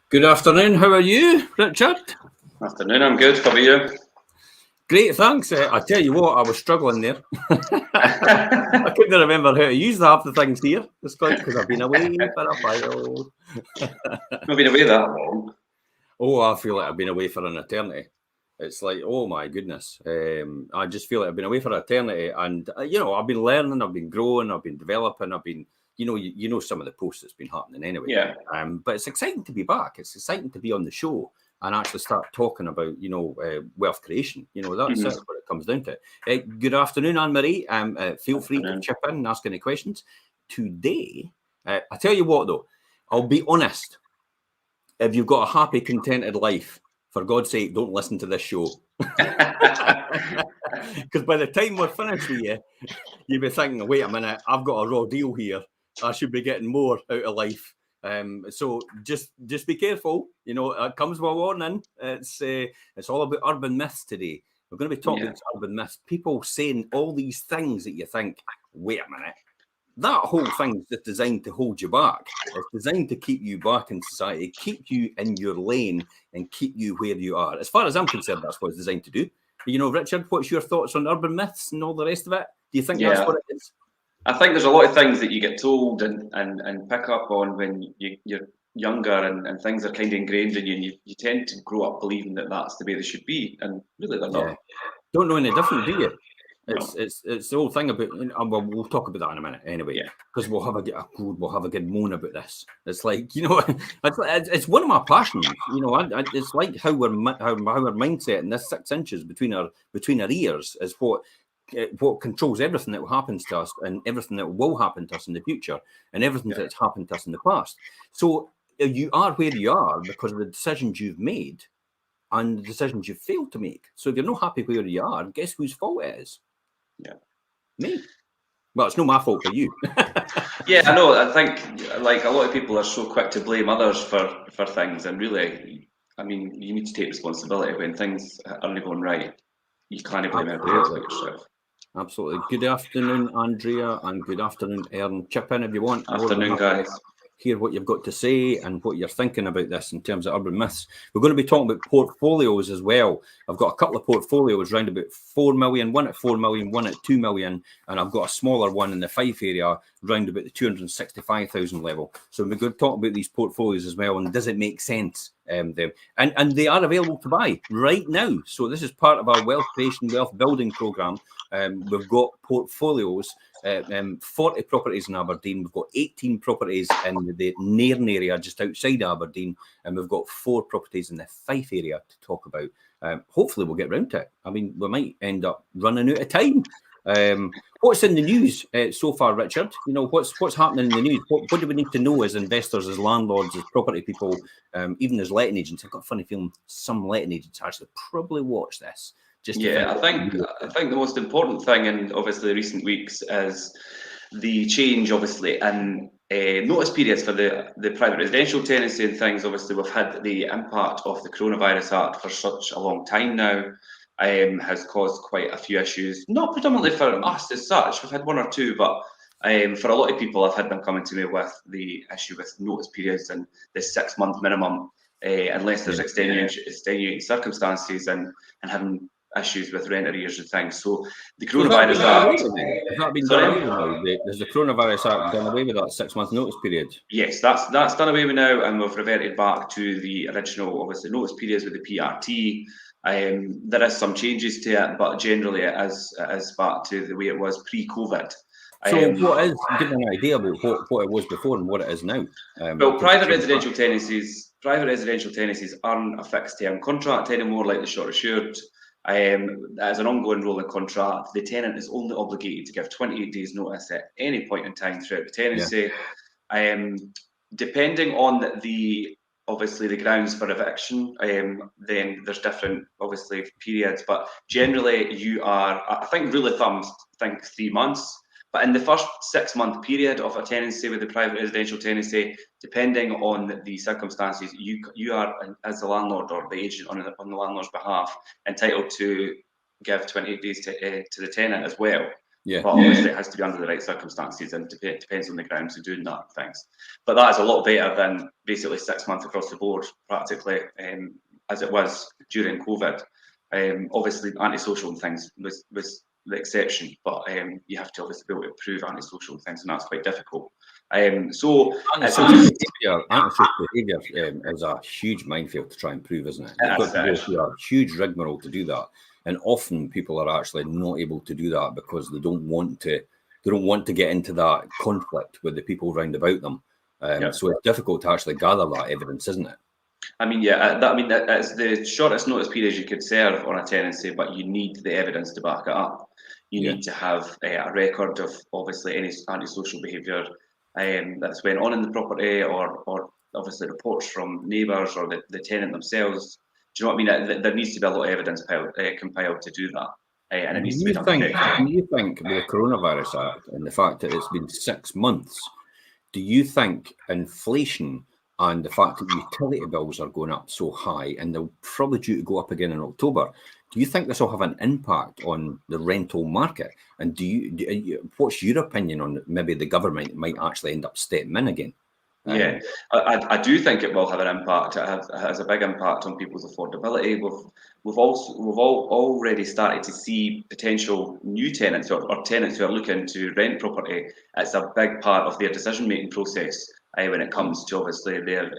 Good afternoon. How are you, Richard? Afternoon, I'm good. How are you? Great, thanks. I tell you what, I was struggling there. I couldn't remember how to use half the things here. It's like because I've been away for a while. Not been away that long. Oh, I feel like I've been away for an eternity. It's like, oh my goodness. I just feel like I've been away for an eternity, and I've been learning, I've been growing, I've been developing, I've been, you know, some of the posts that's been happening anyway. Yeah. But it's exciting to be back. It's exciting to be on the show and actually start talking about, wealth creation. That's what it comes down to. Good afternoon, Anne-Marie. Feel free to chip in and ask any questions. Today, I tell you what though, I'll be honest. If you've got a happy, contented life, for God's sake, don't listen to this show. Because by the time we're finished with you, you'll be thinking, wait a minute, I've got a raw deal here. I should be getting more out of life. So just be careful. It comes with a warning. It's all about urban myths today. We're going to be talking about urban myths. People saying all these things that you think, wait a minute. That whole thing is just designed to hold you back. It's designed to keep you back in society, keep you in your lane and keep you where you are. As far as I'm concerned, that's what it's designed to do. Richard, what's your thoughts on urban myths and all the rest of it? Do you think that's what it is? I think there's a lot of things that you get told and pick up on when you're younger and things are kind of ingrained in you, and you tend to grow up believing that that's the way they should be, and really they're not. Don't know any different, do you? It's the whole thing about. We'll talk about that in a minute anyway. Because we'll have a good moan about this. It's like it's one of my passions. It's like how our mindset and this 6 inches between our ears is what controls everything that happens to us and everything that will happen to us in the future and everything that's happened to us in the past. So you are where you are because of the decisions you've made and the decisions you've failed to make. So if you're not happy where you are, guess whose fault it is? Me. Well, it's not my fault for you. I know. I think like a lot of people are so quick to blame others for things, and really, I mean, you need to take responsibility when things aren't going right. You can't blame everybody else but yourself. Absolutely. Good afternoon, Andrea, and good afternoon, Aaron. Chip in if you want. Afternoon, guys. Hear what you've got to say and what you're thinking about this in terms of urban myths. We're going to be talking about portfolios as well. I've got a couple of portfolios around about 4 million, one at 4 million, one at 2 million, and I've got a smaller one in the Fife area around about the 265,000 level. So we're going to talk about these portfolios as well, and does it make sense? And they are available to buy right now. So this is part of our wealth creation, wealth building program. We've got portfolios, 40 properties in Aberdeen. We've got 18 properties in the Nairn area just outside Aberdeen, and we've got 4 properties in the Fife area to talk about. Hopefully we'll get round to it. I mean, we might end up running out of time. What's in the news so far, Richard? What's happening in the news? What do we need to know as investors, as landlords, as property people, even as letting agents? I've got a funny feeling some letting agents actually probably watch this. I think the most important thing in obviously recent weeks is the change, obviously, in notice periods for the private residential tenancy and things. Obviously, we've had the impact of the Coronavirus Act for such a long time now. Has caused quite a few issues, not predominantly for us as such. We've had 1 or 2, but for a lot of people, I've had them coming to me with the issue with notice periods and this 6-month minimum, unless there's extenuating circumstances and having issues with rent arrears and things. So the Coronavirus Act has that been done away with now? There's the Coronavirus Act done away with that 6-month notice period? Yes, that's done away with now, and we've reverted back to the original, obviously, notice periods with the PRT. There is some changes to it, but generally it is back to the way it was pre-COVID. So give me an idea about what it was before and what it is now? Well, private residential tenancies aren't a fixed term contract anymore like the short assured. As an ongoing rolling contract, the tenant is only obligated to give 28 days notice at any point in time throughout the tenancy. Depending on the grounds for eviction, then there's different obviously periods, but generally you are, I think rule of thumb, 3 months. But in the first 6-month period of a tenancy with the private residential tenancy, depending on the circumstances, you are, as the landlord or the agent on the landlord's behalf, entitled to give 28 days to the tenant as well. But obviously it has to be under the right circumstances, and it depends on the grounds of doing that things. But that is a lot better than basically 6 months across the board, practically, as it was during COVID. Obviously, antisocial and things was the exception, but you have to obviously be able to prove antisocial and things, and that's quite difficult. So antisocial behaviour is a huge minefield to try and prove, isn't it? You've got to go through a huge rigmarole to do that, and often people are actually not able to do that because they don't want to. They don't want to get into that conflict with the people round about them. So it's difficult to actually gather that evidence, isn't it? I mean, yeah, that's the shortest notice period you could serve on a tenancy, but you need the evidence to back it up. You need to have a record of obviously any antisocial behaviour that's went on in the property, or obviously reports from neighbours or the tenant themselves. Do you know what I mean? There needs to be a lot of evidence compiled to do that. And it needs to be done. Do you think with the Coronavirus Act and the fact that it's been 6 months, do you think inflation and the fact that utility bills are going up so high and they're probably due to go up again in October, do you think this will have an impact on the rental market? And what's your opinion on maybe the government might actually end up stepping in again? Yeah, I do think it will have an impact. It has a big impact on people's affordability. We've all already started to see potential new tenants or tenants who are looking to rent property. It's a big part of their decision-making process when it comes to obviously their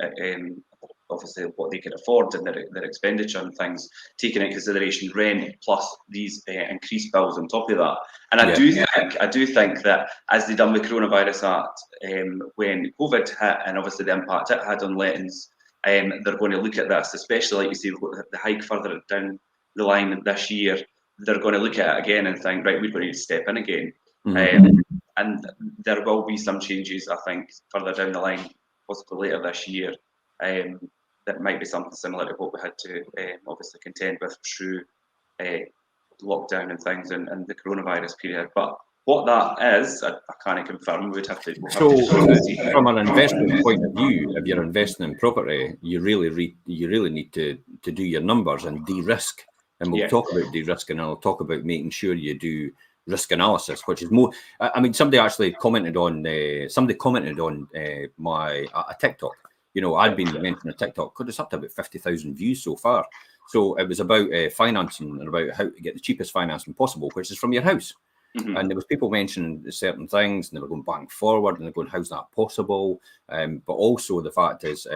obviously what they can afford and their expenditure and things, taking into consideration rent plus these increased bills on top of that. And I do think that as they done with Coronavirus Act, when COVID hit and obviously the impact it had on lettings, they're going to look at this, especially like you see the hike further down the line this year. They're going to look at it again and think, right, we're going to need to step in again. And there will be some changes, I think, further down the line, possibly later this year. That might be something similar to what we had to obviously contend with through lockdown and things and the coronavirus period. But what that is, I can't confirm. We'll have to from an investment point of view, if you're investing in property, you really need to do your numbers and de-risk. And we'll talk about de-risking, and I'll talk about making sure you do risk analysis, which is more. I mean, somebody actually commented on my TikTok. You know, I'd been mentioning a TikTok. It's up to about 50,000 views so far. So it was about financing and about how to get the cheapest financing possible, which is from your house. And there was people mentioning certain things, and they were going back and forward, and they're going, "How's that possible?" But also the fact is,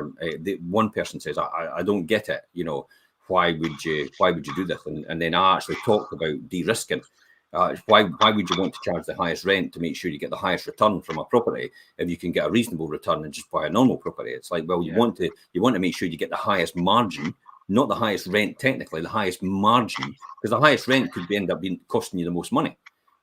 one person says, "I don't get it. You know, why would you do this?" And then I actually talked about de-risking. Why would you want to charge the highest rent to make sure you get the highest return from a property if you can get a reasonable return and just buy a normal property? It's like, well, you want to make sure you get the highest margin, not the highest rent technically, the highest margin, because the highest rent could end up costing you the most money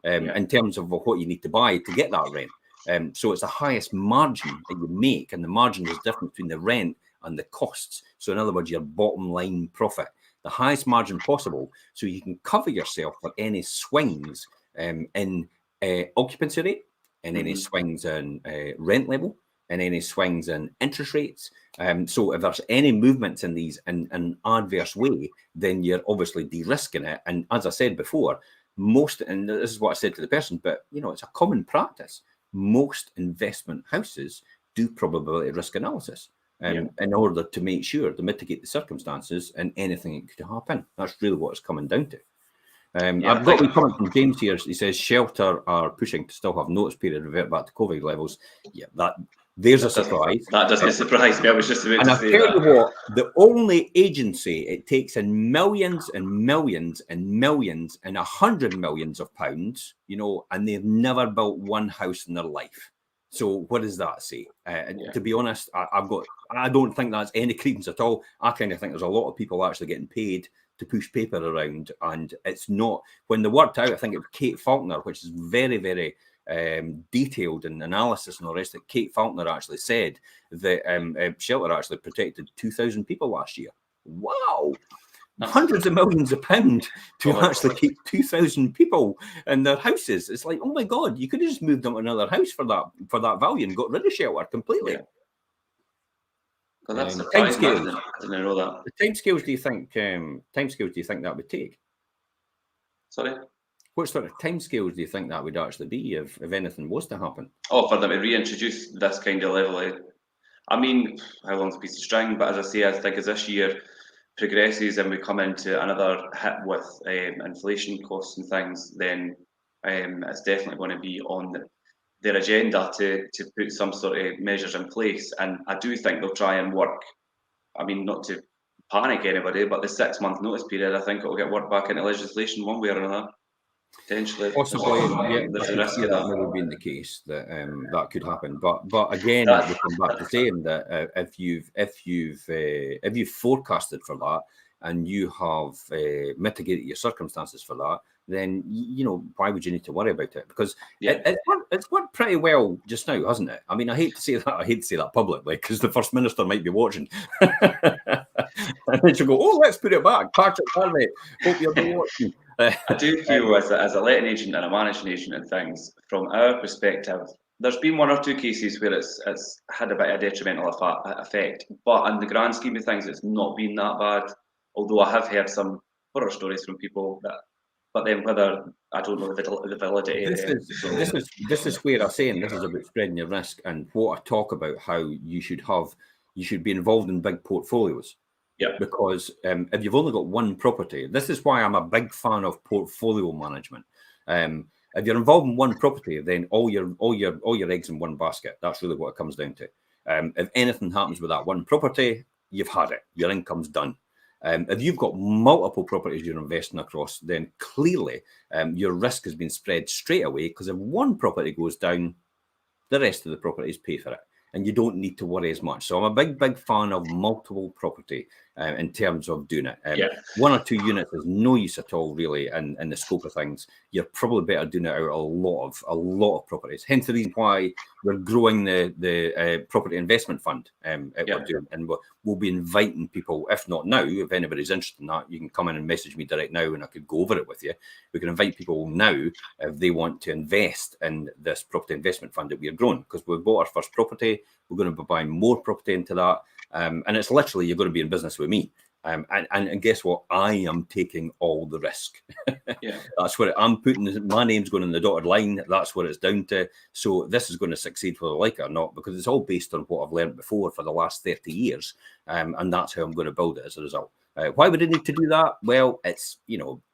in terms of what you need to buy to get that rent. So it's the highest margin that you make, and the margin is different between the rent and the costs. So in other words, your bottom line profit. The highest margin possible, so you can cover yourself for any swings in occupancy rate, and any swings in rent level, and any swings in interest rates. So if there's any movements in these in an adverse way, then you're obviously de-risking it. And as I said before, and this is what I said to the person, but you know, it's a common practice. Most investment houses do probability risk analysis. In order to make sure to mitigate the circumstances and anything that could happen. That's really what it's coming down to. I've got a comment from James here. He says Shelter are pushing to still have notice period revert back to COVID levels. Yeah, there's a surprise. That doesn't surprise me. I was just about to say that. And I tell you what, the only agency it takes in millions and millions and millions and 100 millions of pounds, you know, and they've never built one house in their life. So what does that say? To be honest, I don't think that's any credence at all. I kind of think there's a lot of people actually getting paid to push paper around, and it's not. When they worked out, I think it was Kate Faulkner, which is very, very detailed in analysis and the rest. That Kate Faulkner actually said that Shelter actually protected 2,000 people last year. Wow. Hundreds of millions of pounds to actually keep 2,000 people in their houses. It's like, oh my God, you could have just moved them to another house for that value and got rid of Shelter completely. Yeah. Well, that's surprising. I didn't know that. The timescales do you think that would take? Sorry? What sort of timescales do you think that would actually be if anything was to happen? Oh, for them to reintroduce this kind of level I mean, how long's a piece of string? But as I say, I think as this year progresses and we come into another hit with inflation costs and things, then it's definitely going to be on their agenda to put some sort of measures in place. And I do think they'll try and work. I mean, not to panic anybody, but the 6 month notice period, I think it will get worked back into legislation one way or another. Potentially, Possibly, yeah, there's I a could risk see of that that. maybe being the case that that could happen. But again, That's, we come back to saying that if you've forecasted for that and you have mitigated your circumstances for that, then you know why would you need to worry about it? Because yeah. it's worked pretty well just now, hasn't it? I mean, I hate to say that. I hate to say that publicly because the First Minister might be watching, and then she'll go, "Oh, let's put it back, Patrick Harvey. Hope you're watching." I do feel as a letting agent and a managing agent and things, from our perspective, there's been one or two cases where it's had a bit of detrimental effect, but in the grand scheme of things, it's not been that bad. Although I have heard some horror stories from people that, but then whether I don't know the validity of them. This is where I'm saying this is about spreading your risk and what I talk about how you should be involved in big portfolios. Yeah. Because if you've only got one property, this is why I'm a big fan of portfolio management. If you're involved in one property, then all your eggs in one basket. That's really what it comes down to. If anything happens with that one property, you've had it. Your income's done. If you've got multiple properties you're investing across, then clearly your risk has been spread straight away, because if one property goes down, the rest of the properties pay for it, and you don't need to worry as much. So I'm a big fan of multiple property in terms of doing it. One or two units is no use at all, really, in the scope of things. You're probably better doing it out of a lot of properties. Hence the reason why we're growing the property investment fund. We're doing, and we'll be inviting people, if not now, if anybody's interested in that, you can come in and message me direct now, and I could go over it with you. We can invite people now if they want to invest in this property investment fund that we are growing, because we've bought our first property. We're going to be buying more property into that. And it's literally, you're going to be in business with me. And guess what? I am taking all the risk. That's what I'm putting. My name's going in the dotted line. That's what it's down to. So this is going to succeed whether I like it or not, because it's all based on what I've learned before for the last 30 years. And that's how I'm going to build it as a result. Why would I need to do that? Well, it's,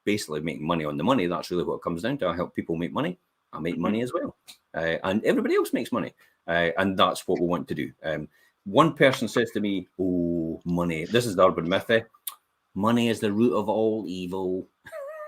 basically making money on the money. That's really what it comes down to. I help people make money. I make money as well. And everybody else makes money. And that's what we want to do. One person says to me, "Oh, money." This is the urban myth. Money is the root of all evil.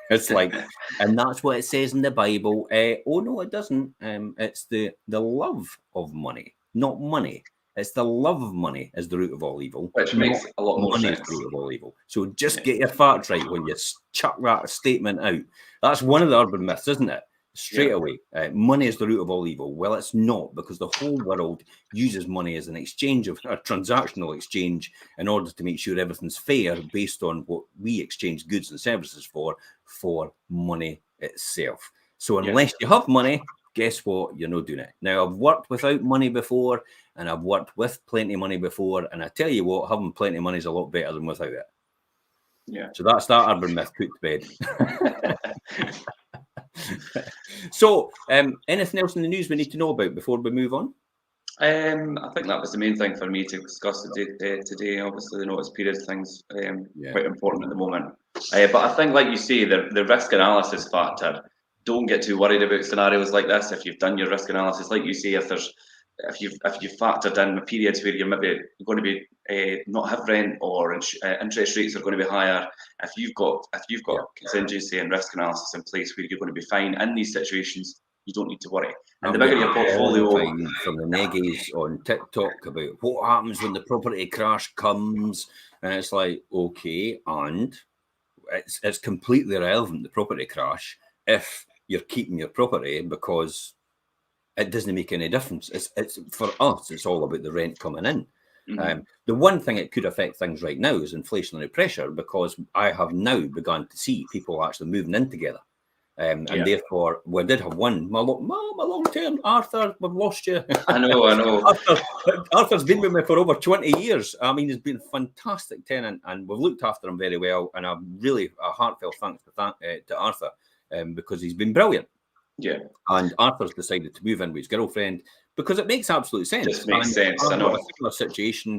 It's like, and that's what it says in the Bible. Oh no, it doesn't. It's the love of money, not money. It's the love of money is the root of all evil. Which makes a lot more sense. Is the root of all evil. So just get your facts right when you chuck that statement out. That's one of the urban myths, isn't it? Straight away, money is the root of all evil. Well, it's not, because the whole world uses money as an exchange, of a transactional exchange, in order to make sure everything's fair based on what we exchange goods and services for money itself. So unless you have money, guess what? You're not doing it. Now, I've worked without money before, and I've worked with plenty of money before, and I tell you what, having plenty of money is a lot better than without it. Yeah. So that's that urban myth put to bed. So, anything else in the news we need to know about before we move on? I think that was the main thing for me to discuss today. Obviously, the notice period thing's quite important at the moment. But I think, like you say, the risk analysis factor. Don't get too worried about scenarios like this. If you've done your risk analysis, like you say, if you've factored in the periods where you're maybe going to be not have rent, or interest rates are going to be higher, if you've got contingency and risk analysis in place where you're going to be fine in these situations, you don't need to worry. And the bigger your portfolio, from the neggies on TikTok about what happens when the property crash comes, and it's like, okay, and it's completely irrelevant, the property crash, if you're keeping your property, because it doesn't make any difference. It's for us, it's all about the rent coming in. The one thing it could affect things right now is inflationary pressure, because I have now begun to see people actually moving in together. And therefore, we did have one. My long term, Arthur, we've lost you. I know. Arthur's been with me for over 20 years. I mean, he's been a fantastic tenant, and we've looked after him very well. And I'm really a heartfelt thanks to Arthur, because he's been brilliant. Yeah. And Arthur's decided to move in with his girlfriend because it makes absolute sense. Just makes sense. I I've know. got a similar situation.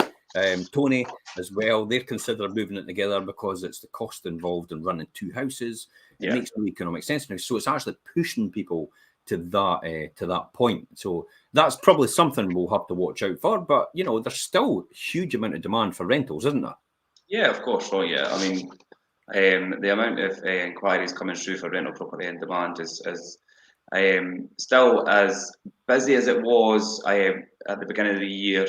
Tony as well. They're considering moving it together because it's the cost involved in running two houses. It makes no economic sense now. So it's actually pushing people to that point. So that's probably something we'll have to watch out for. But you know, there's still a huge amount of demand for rentals, isn't there? Yeah, of course. Oh, yeah. I mean, the amount of inquiries coming through for rental property and demand is still as busy as it was at the beginning of the year.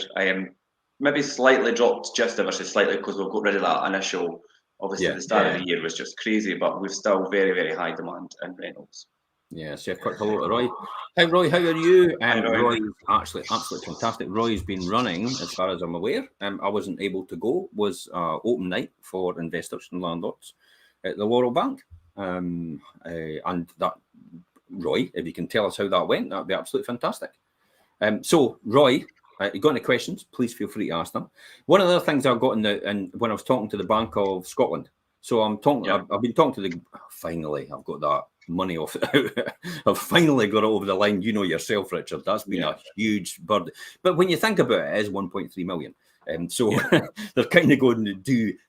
Maybe slightly dropped just ever so slightly because we've got rid of that initial. Obviously, the start of the year was just crazy, but we've still very, very high demand in rentals. Yeah, say a quick hello to Roy. Hi, Roy, how are you? Hi, Roy. Roy's actually absolutely fantastic. Roy's been running, as far as I'm aware. I wasn't able to go. Was open night for investors and landlords at the Laurel Bank. And that, Roy, if you can tell us how that went, that'd be absolutely fantastic. So, Roy, you got any questions? Please feel free to ask them. One of the other things I got in when I was talking to the Bank of Scotland. So I'm talking. I've been talking to the. Finally, I've got that money off. I've finally got it over the line. You know yourself, Richard. That's been a huge burden. But when you think about it, it is 1.3 million. So they're kind of going to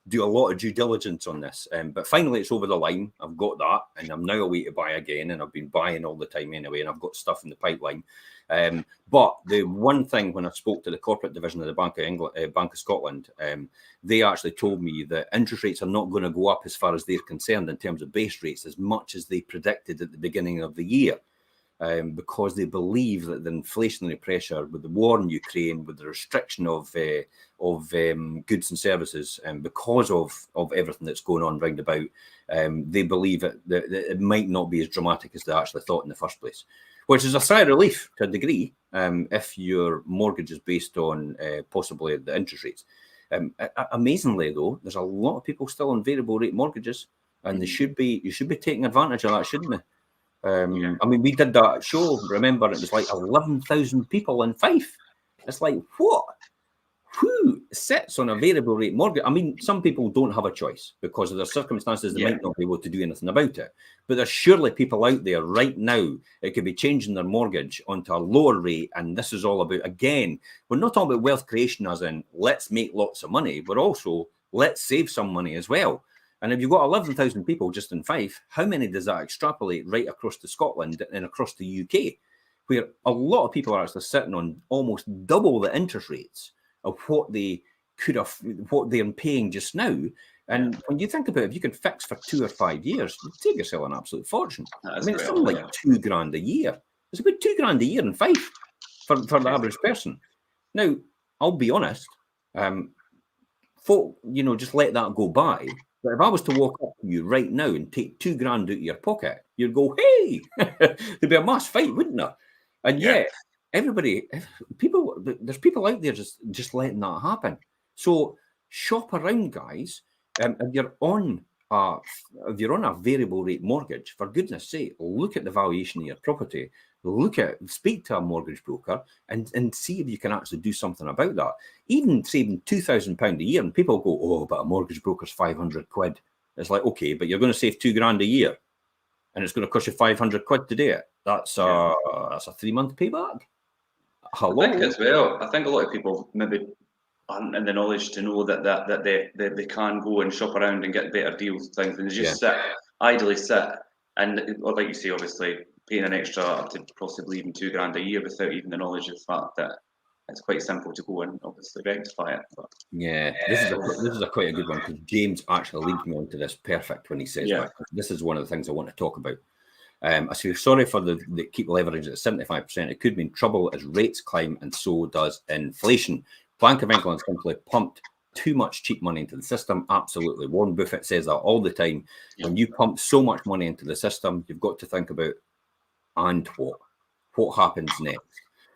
do a lot of due diligence on this. But finally, it's over the line. I've got that, and I'm now away to buy again. And I've been buying all the time anyway, and I've got stuff in the pipeline. But the one thing, when I spoke to the corporate division of the Bank of England, Bank of Scotland, they actually told me that interest rates are not going to go up as far as they're concerned in terms of base rates as much as they predicted at the beginning of the year. Because they believe that the inflationary pressure with the war in Ukraine, with the restriction of goods and services, and because of everything that's going on round about, they believe that it might not be as dramatic as they actually thought in the first place, which is a sigh of relief to a degree if your mortgage is based on possibly the interest rates. Amazingly, though, there's a lot of people still on variable rate mortgages, and you should be taking advantage of that, shouldn't they? I mean, we did that show. Remember, it was like 11,000 people in Fife. It's like, what? Who sits on a variable rate mortgage? I mean, some people don't have a choice because of their circumstances. They might not be able to do anything about it. But there's surely people out there right now that could be changing their mortgage onto a lower rate. And this is all about, again, we're not talking about wealth creation as in let's make lots of money, but also let's save some money as well. And if you've got 11,000 people just in Fife, how many does that extrapolate right across to Scotland and across the UK, where a lot of people are actually sitting on almost double the interest rates of what they could have, what they're paying just now. And when you think about it, if you could fix for 2 or 5 years, you'd save yourself an absolute fortune. I mean, it's something like £2,000 a year. It's about £2,000 a year in Fife for the average person. Now, I'll be honest, folk, just let that go by. But if I was to walk up to you right now and take £2,000 out of your pocket, you'd go, hey, there'd be a mass fight, wouldn't there? And yet, there's people out there just letting that happen. So shop around, guys. If you're on a variable rate mortgage, for goodness sake, look at the valuation of your property. Speak to a mortgage broker and see if you can actually do something about that. Even saving £2,000 a year, and people go, oh, but a mortgage broker's £500. It's like, okay, but you're going to save £2,000 a year, and it's going to cost you £500 to do it. That's a 3-month payback. Hello. I think as well. I think a lot of people maybe aren't in the knowledge to know that they can go and shop around and get better deals and things, and they just idly sit, and or like you say, obviously paying an extra up to possibly even £2,000 a year without even the knowledge of the fact that it's quite simple to go and obviously rectify it. But this is quite a good one because James actually leads me onto this perfect when he says that. This is one of the things I want to talk about. I say sorry for the keep leverage at 75%. It could mean trouble as rates climb, and so does inflation. Bank of England simply pumped too much cheap money into the system. Absolutely. Warren Buffett says that all the time. When you pump so much money into the system, you've got to think about, and what happens next.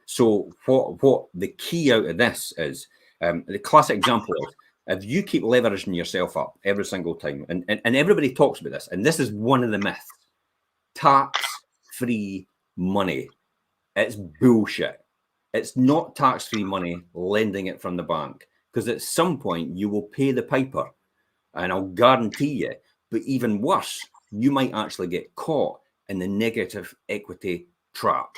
So what the key out of this is, the classic example is, if you keep leveraging yourself up every single time, and everybody talks about this, and this is one of the myths, tax-free money. It's bullshit. It's not tax-free money, lending it from the bank, because at some point you will pay the piper, and I'll guarantee you, but even worse, you might actually get caught in the negative equity trap.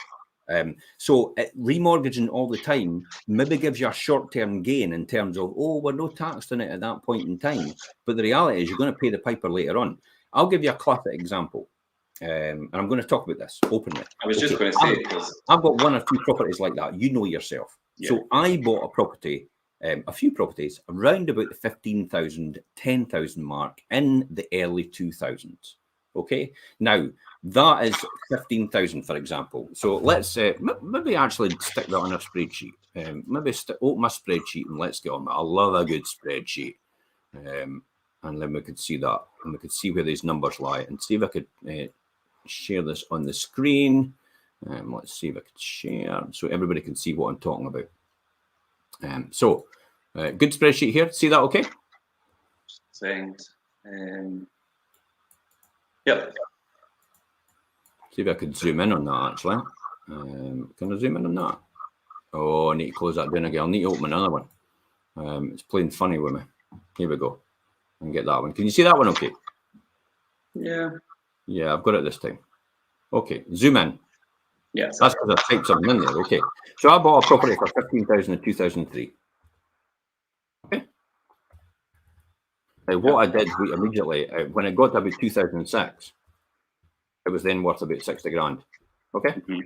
So remortgaging all the time maybe gives you a short-term gain in terms of, oh, we're no taxed on it at that point in time. But the reality is you're going to pay the piper later on. I'll give you a classic example. And I'm going to talk about this openly. I was just going to say, I've got 1 or 2 properties like that. You know yourself. Yeah. So I bought a property, a few properties around about the 15,000, 10,000 mark in the early 2000s. Okay. Now that is 15,000, for example. So let's maybe actually stick that on a spreadsheet. Maybe open my spreadsheet and let's get on that. I love a good spreadsheet. And then we could see that, and we could see where these numbers lie, and see if I could share this on the screen. Let's see if I could share so everybody can see what I'm talking about. Good spreadsheet here. See that okay? Saying, yep. See if I could zoom in on that actually. Can I zoom in on that? Oh, I need to close that down again. I'll need to open another one. It's playing funny with me. Here we go. And get that one. Can you see that one okay? Yeah. Yeah, I've got it this time. Okay, zoom in. Yes. That's because I typed something in there. Okay. So I bought a property for 15,000 in 2003. Okay. Now what I did immediately, when it got to about 2006, it was then worth about 60 grand. Okay. Mm-hmm.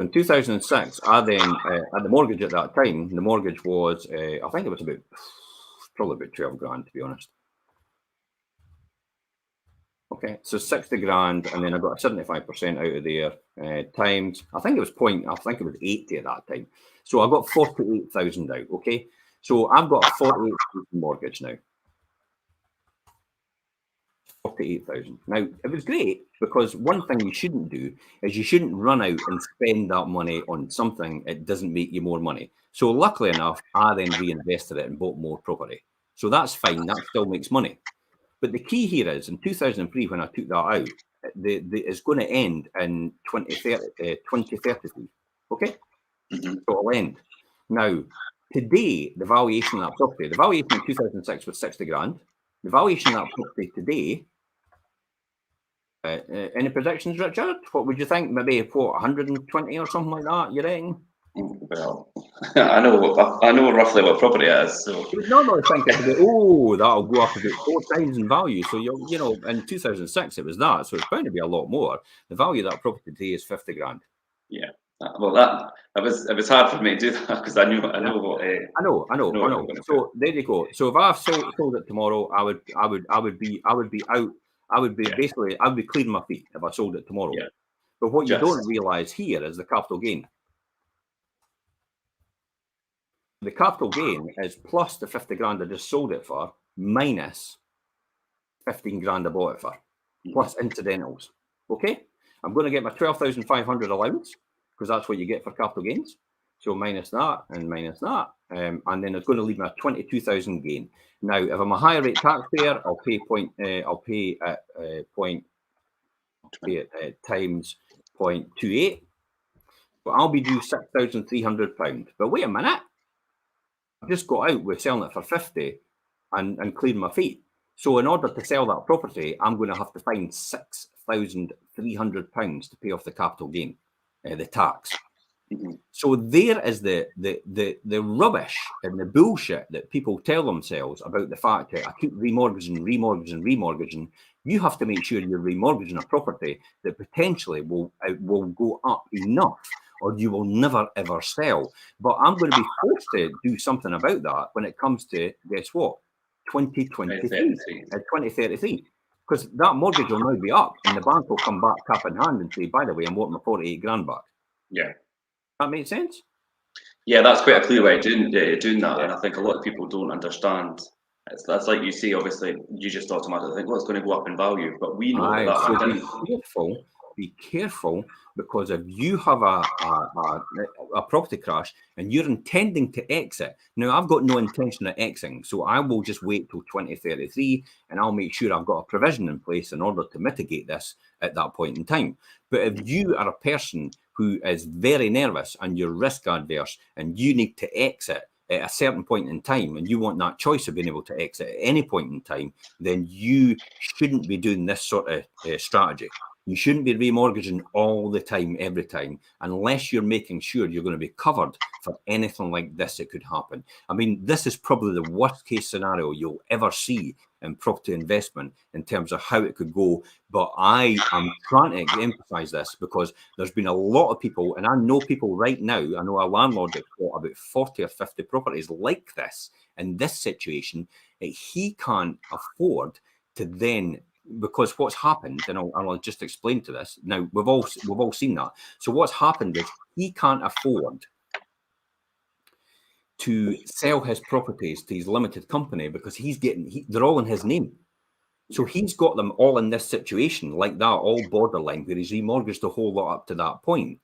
In 2006, I then had the mortgage at that time. The mortgage was, I think it was probably about 12 grand, to be honest. Okay, so 60 grand, and then I got a 75% out of there, times, I think it was 80 at that time. So I got 48,000 out, okay? So I've got a 48,000 mortgage now. 48,000. Now, it was great because one thing you shouldn't do is you shouldn't run out and spend that money on something that doesn't make you more money. So luckily enough, I then reinvested it and bought more property. So that's fine, that still makes money. But the key here is in 2003, when I took that out, it's going to end in 2033. Okay? Mm-hmm. So it'll end. Now, today, the valuation of that property, the valuation in 2006 was 60 grand. The valuation of that property today, any predictions, Richard? What would you think? Maybe 120 or something like that, you reckon? Well, I know roughly what property it is. So you would normally think it would be, oh, that'll go up about 4 times in value. So you know, in 2006 it was that, so it's bound to be a lot more. The value of that property today is 50 grand. Yeah. Well, it was hard for me to do that because I know what. I know. So there you go. So if I sold it tomorrow, I would be out. I would be cleaning my feet if I sold it tomorrow. Yeah. But what you don't realise here is the capital gain. The capital gain is plus the 50 grand I just sold it for, minus 15 grand I bought it for, plus incidentals. Okay? I'm going to get my 12,500 allowance, because that's what you get for capital gains. So minus that and minus that. And then it's going to leave me a 22,000 gain. Now, if I'm a higher rate taxpayer, I'll pay times 0.28. But I'll be due £6,300. But wait a minute. I've just got out with selling it for 50 and clearing my feet. So in order to sell that property, I'm going to have to find £6,300 to pay off the capital gain, the tax. Mm-hmm. So there is the rubbish and the bullshit that people tell themselves about the fact that I keep remortgaging. You have to make sure you're remortgaging a property that potentially will go up enough, or you will never ever sell. But I'm going to be forced to do something about that when it comes to, guess what, 2033, because that mortgage will now be up, and the bank will come back cap in hand and say, by the way, I'm wanting my 48 grand back. Yeah. That makes sense? Yeah, that's quite a clear way of doing that, and I think a lot of people don't understand. That's like you say, obviously, you just automatically think, well, it's going to go up in value, but we know that. So be careful, because if you have a property crash and you're intending to exit, now I've got no intention of exiting, so I will just wait till 2033 and I'll make sure I've got a provision in place in order to mitigate this at that point in time. But if you are a person who is very nervous and you're risk adverse and you need to exit at a certain point in time, and you want that choice of being able to exit at any point in time, then you shouldn't be doing this sort of strategy. You shouldn't be remortgaging all the time, every time, unless you're making sure you're going to be covered for anything like this that could happen. I mean, this is probably the worst case scenario you'll ever see in property investment in terms of how it could go. But I am trying to emphasize this because there's been a lot of people, and I know people right now, I know a landlord that's got about 40 or 50 properties like this in this situation, that he can't afford to then, because what's happened, and I'll just explain to this. Now, we've all seen that. So what's happened is he can't afford to sell his properties to his limited company because they're all in his name. So he's got them all in this situation like that, all borderline, where he's remortgaged the whole lot up to that point.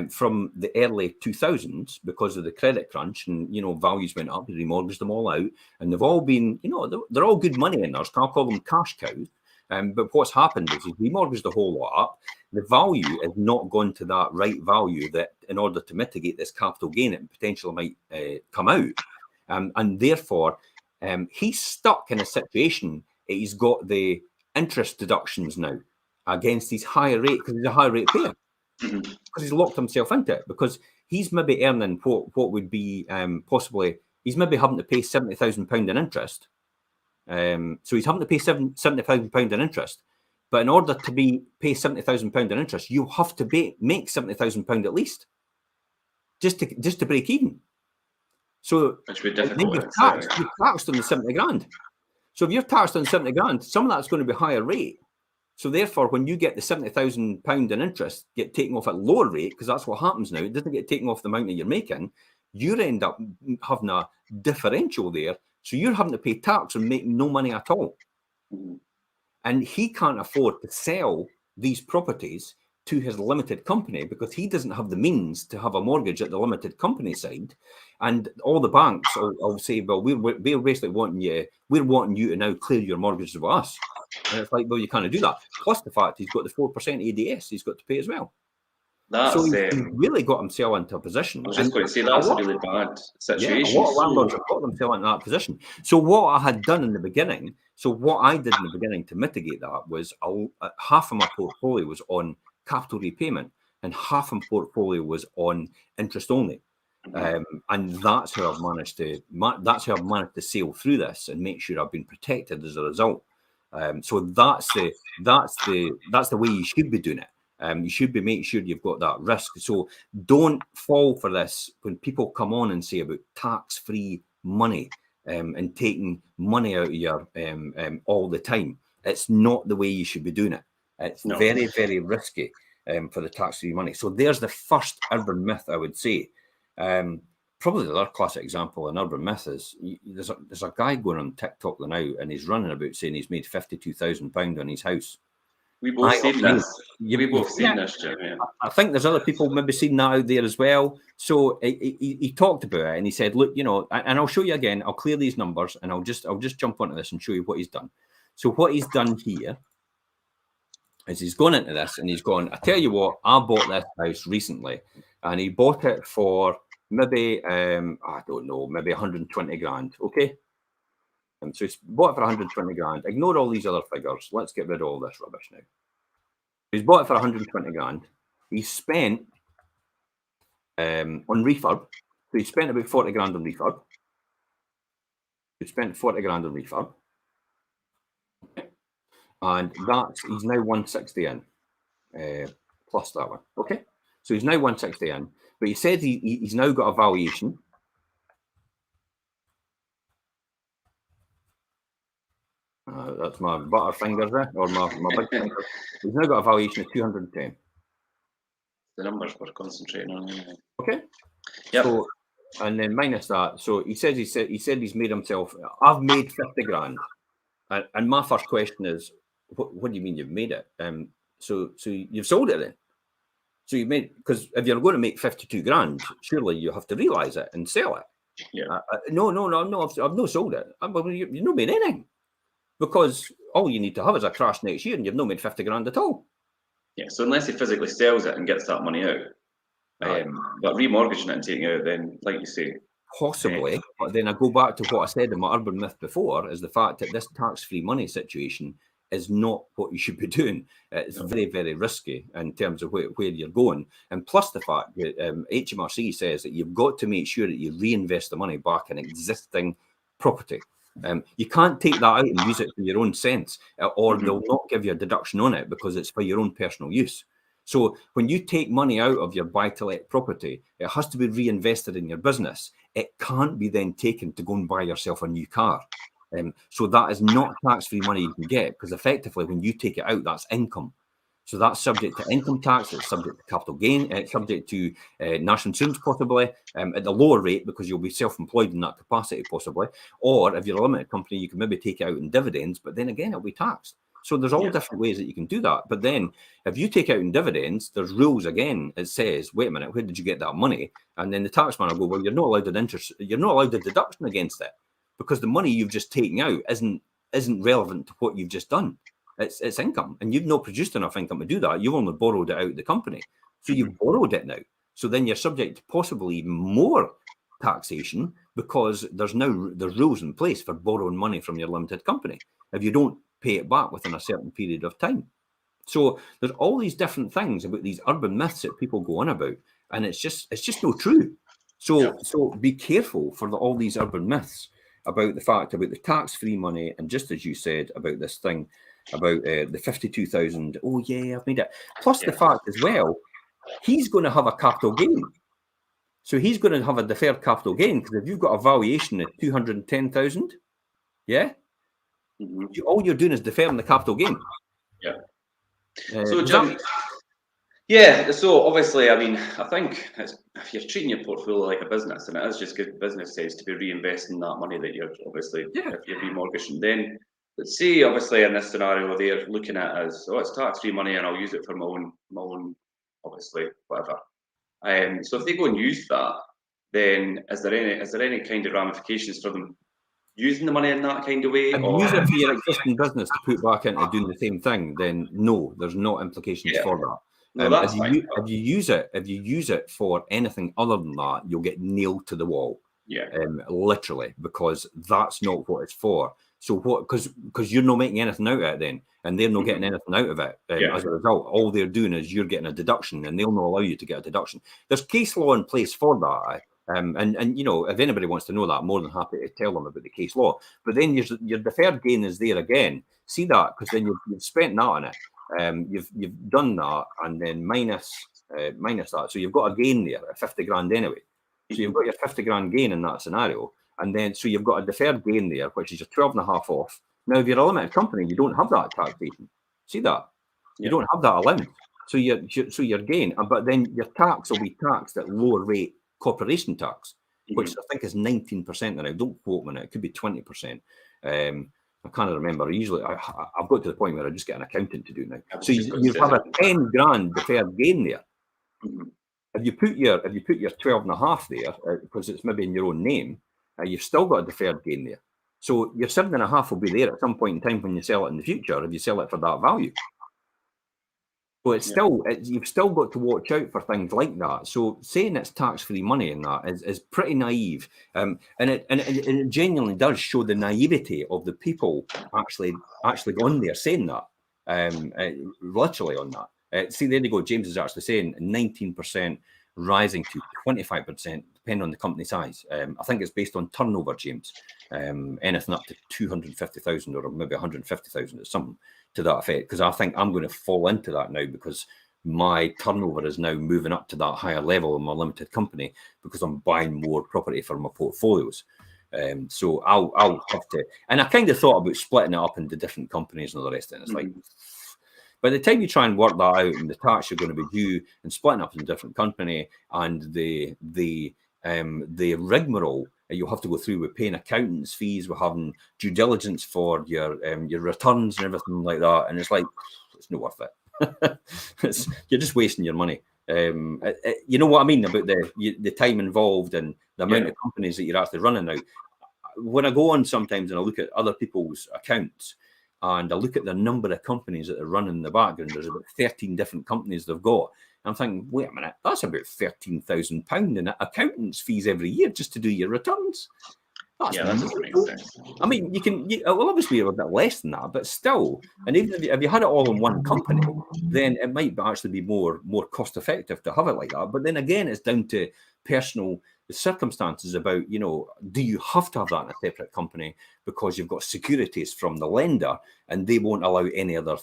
From the early 2000s, because of the credit crunch and, values went up, he remortgaged them all out, and they've all been, they're all good money in there. So I'll call them cash cows. But what's happened is he's remortgaged the whole lot up. The value has not gone to that right value that in order to mitigate this capital gain, it potentially might come out. And therefore, he's stuck in a situation. He's got the interest deductions now against his higher rate because he's a high rate payer. Because he's locked himself into it, because he's maybe earning what would be possibly, he's maybe having to pay £70,000 in interest. So he's having to pay £70,000 in interest. But in order to pay £70,000 in interest, you have to make £70,000 at least, just to break even. So which would be difficult. You're taxed on the 70 grand. So if you're taxed on 70 grand, some of that's going to be higher rate. So therefore, when you get the £70,000 in interest get taken off at lower rate, because that's what happens now, it doesn't get taken off the amount that you're making, you end up having a differential there. So you're having to pay tax and make no money at all. And he can't afford to sell these properties to his limited company because he doesn't have the means to have a mortgage at the limited company side. And all the banks will say, well, we're basically wanting you to now clear your mortgages with us. And it's like, well, you can't do that. Plus the fact he's got the 4% ADS he's got to pay as well. So he's really got himself into a position. I was just going to say that's a really bad situation. Yeah, a lot of landlords have got themselves into that position. So what I had done in the beginning, to mitigate that was half of my portfolio was on capital repayment and half of my portfolio was on interest only. And that's how I've managed to sail through this and make sure I've been protected as a result. So that's the way you should be doing it. You should be making sure you've got that risk. So don't fall for this when people come on and say about tax-free money and taking money out of your all the time. It's not the way you should be doing it. It's very, very risky for the tax-free money. So there's the first urban myth, I would say. Probably the other classic example in urban myth is there's a guy going on TikTok now and he's running about saying he's made £52,000 on his house. We've both seen this. We've both seen this, Jim. Yeah. I think there's other people maybe seen that out there as well. So he talked about it and he said, look, and I'll show you again. I'll clear these numbers and I'll just jump onto this and show you what he's done. So what he's done here is he's gone into this and he's gone, I tell you what, I bought this house recently and he bought it for maybe, I don't know, maybe 120 grand. Okay. And so he's bought it for 120 grand. Ignore all these other figures. Let's get rid of all this rubbish now. He's bought it for 120 grand. He spent on refurb. So he spent about 40 grand on refurb. He spent 40 grand on refurb. And he's now 160 in, plus that one. Okay. So he's now 160 in. But he said he's now got a valuation. That's my butter fingers there, or my big fingers. He's now got a valuation of 210. The numbers we're concentrating on. Yeah. Okay. Yep. So, and then minus that. So he said he's made himself. I've made 50 grand. And my first question is, what do you mean you've made it? So you've sold it then. So you made, because if you're going to make 52 grand, surely you have to realise it and sell it. Yeah. No. I've not sold it. You've not made anything. Because all you need to have is a crash next year and you've not made 50 grand at all. Yeah, so unless he physically sells it and gets that money out, but remortgaging it and taking it out, then, like you say, Possibly, but then I go back to what I said in my urban myth before, is the fact that this tax-free money situation is not what you should be doing. It's very, very risky in terms of where you're going. And plus the fact that HMRC says that you've got to make sure that you reinvest the money back in existing property. You can't take that out and use it for your own sense, or they'll not give you a deduction on it because it's for your own personal use. So when you take money out of your buy-to-let property, it has to be reinvested in your business. It can't be then taken to go and buy yourself a new car. So that is not tax-free money you can get, because effectively when you take it out, that's income. So that's subject to income tax, it's subject to capital gain, it's subject to national insurance possibly, at the lower rate because you'll be self-employed in that capacity possibly. Or if you're a limited company, you can maybe take it out in dividends, but then again, it'll be taxed. So there's all different ways that you can do that. But then if you take out in dividends, there's rules again. It says, wait a minute, where did you get that money? And then the taxman will go, well, you're not allowed an interest, you're not allowed a deduction against it, because the money you've just taken out isn't relevant to what you've just done. It's income, and you've not produced enough income to do that. You've only borrowed it out of the company. So you've borrowed it now. So then you're subject to possibly even more taxation, because there's rules in place for borrowing money from your limited company if you don't pay it back within a certain period of time. So there's all these different things about these urban myths that people go on about, and it's just not true. So be careful for all these urban myths about the fact about the tax-free money, and just as you said about this thing about the 52,000. Oh yeah, I've made it. Plus the fact as well, he's going to have a capital gain. So he's going to have a deferred capital gain, because if you've got a valuation of 210,000, all you're doing is deferring the capital gain. So Jim, so obviously, I mean, I think if you're treating your portfolio like a business, and it is just good business sense to be reinvesting that money that you're obviously, if you're remortgaging, then let's say obviously in this scenario they're looking at it as, oh, it's tax-free money and I'll use it for my own obviously whatever. So if they go and use that, then is there any kind of ramifications for them using the money in that kind of way? If you use it for your existing business to put back into doing the same thing, then no, there's no implications for that. No, that's fine. If you use it for anything other than that, you'll get nailed to the wall. Literally, because that's not what it's for. So what? Because you're not making anything out of it then, and they're not getting anything out of it. As a result, all they're doing is you're getting a deduction, and they'll not allow you to get a deduction. There's case law in place for that. And you know, if anybody wants to know that, I'm more than happy to tell them about the case law. But then your deferred gain is there again. See that, because then you've spent that on it. You've done that, and then minus that. So you've got a gain there at 50 grand anyway. So you've got your 50 grand gain in that scenario. And then, so you've got a deferred gain there, which is your 12.5 off. Now, if you're a limited company, you don't have that taxation. See that? You don't have that allowance. So your gain, but then your tax will be taxed at lower rate corporation tax, which I think is 19% now. Don't quote me now. It could be 20%. I can't remember. Usually, I've got to the point where I just get an accountant to do now. So you have a 10 grand deferred gain there. If you put your 12.5 there, because it's maybe in your own name, you've still got a deferred gain there. So your 7.5 will be there at some point in time when you sell it in the future, if you sell it for that value. So it's you've still got to watch out for things like that. So saying it's tax-free money in that is pretty naive, and it genuinely does show the naivety of the people actually on there saying that, literally on that. See, there you go. James is actually saying 19% rising to 25%, depending on the company size. I think it's based on turnover, James. Anything up to 250,000 or maybe 150,000 or something to that effect. Because I think I'm going to fall into that now, because my turnover is now moving up to that higher level in my limited company, because I'm buying more property for my portfolios. So I'll have to, and I kind of thought about splitting it up into different companies and all the rest of it. It's like, by the time you try and work that out, and the tax you're going to be due, and splitting up in a different company, and the rigmarole you'll have to go through with paying accountants fees, with having due diligence for your returns and everything like that, and it's like, it's not worth it. You're just wasting your money. You know what I mean about the time involved and the amount of companies that you're actually running now. When I go on sometimes and I look at other people's accounts, and I look at the number of companies that are running in the background, there's about 13 different companies they've got. I'm thinking, wait a minute, that's about £13,000 in accountant's fees every year just to do your returns. That's that doesn't make sense. I mean, well, obviously you're a bit less than that, but still, and even if you had it all in one company, then it might actually be more cost effective to have it like that. But then again, it's down to personal circumstances about, do you have to have that in a separate company because you've got securities from the lender and they won't allow any other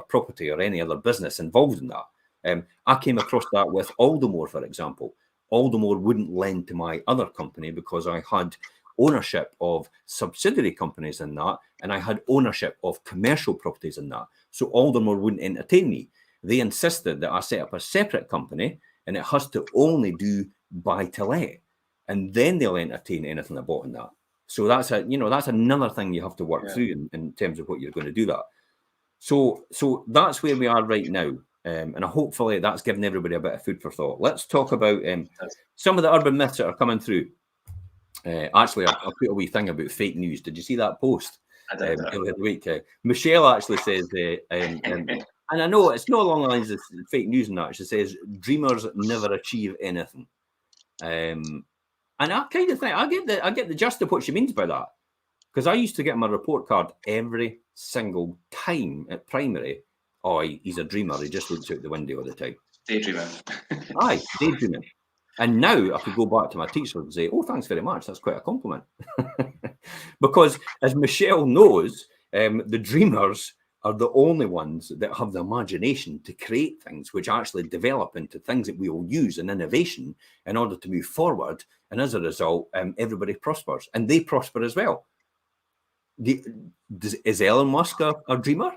property or any other business involved in that. I came across that with Aldermore, for example. Aldermore wouldn't lend to my other company because I had ownership of subsidiary companies in that, and I had ownership of commercial properties in that. So Aldermore wouldn't entertain me. They insisted that I set up a separate company and it has to only do buy to let, and then they'll entertain anything I bought in that. So that's another thing you have to work through in terms of what you're going to do that. So that's where we are right now. And hopefully that's given everybody a bit of food for thought. Let's talk about some of the urban myths that are coming through. Actually, I put a wee thing about fake news. Did you see that post? The week? Michelle actually says, and I know it's no along the lines of fake news and that. She says, dreamers never achieve anything. And I kind of think, I get the gist of what she means by that. Because I used to get my report card every single time at primary. Oh, he's a dreamer. He just looks out the window all the time. Daydreaming. Aye, daydreaming. And now I could go back to my teacher and say, oh, thanks very much. That's quite a compliment. Because as Michelle knows, the dreamers are the only ones that have the imagination to create things which actually develop into things that we will use in innovation in order to move forward. And as a result, everybody prospers and they prosper as well. Is Elon Musk a dreamer?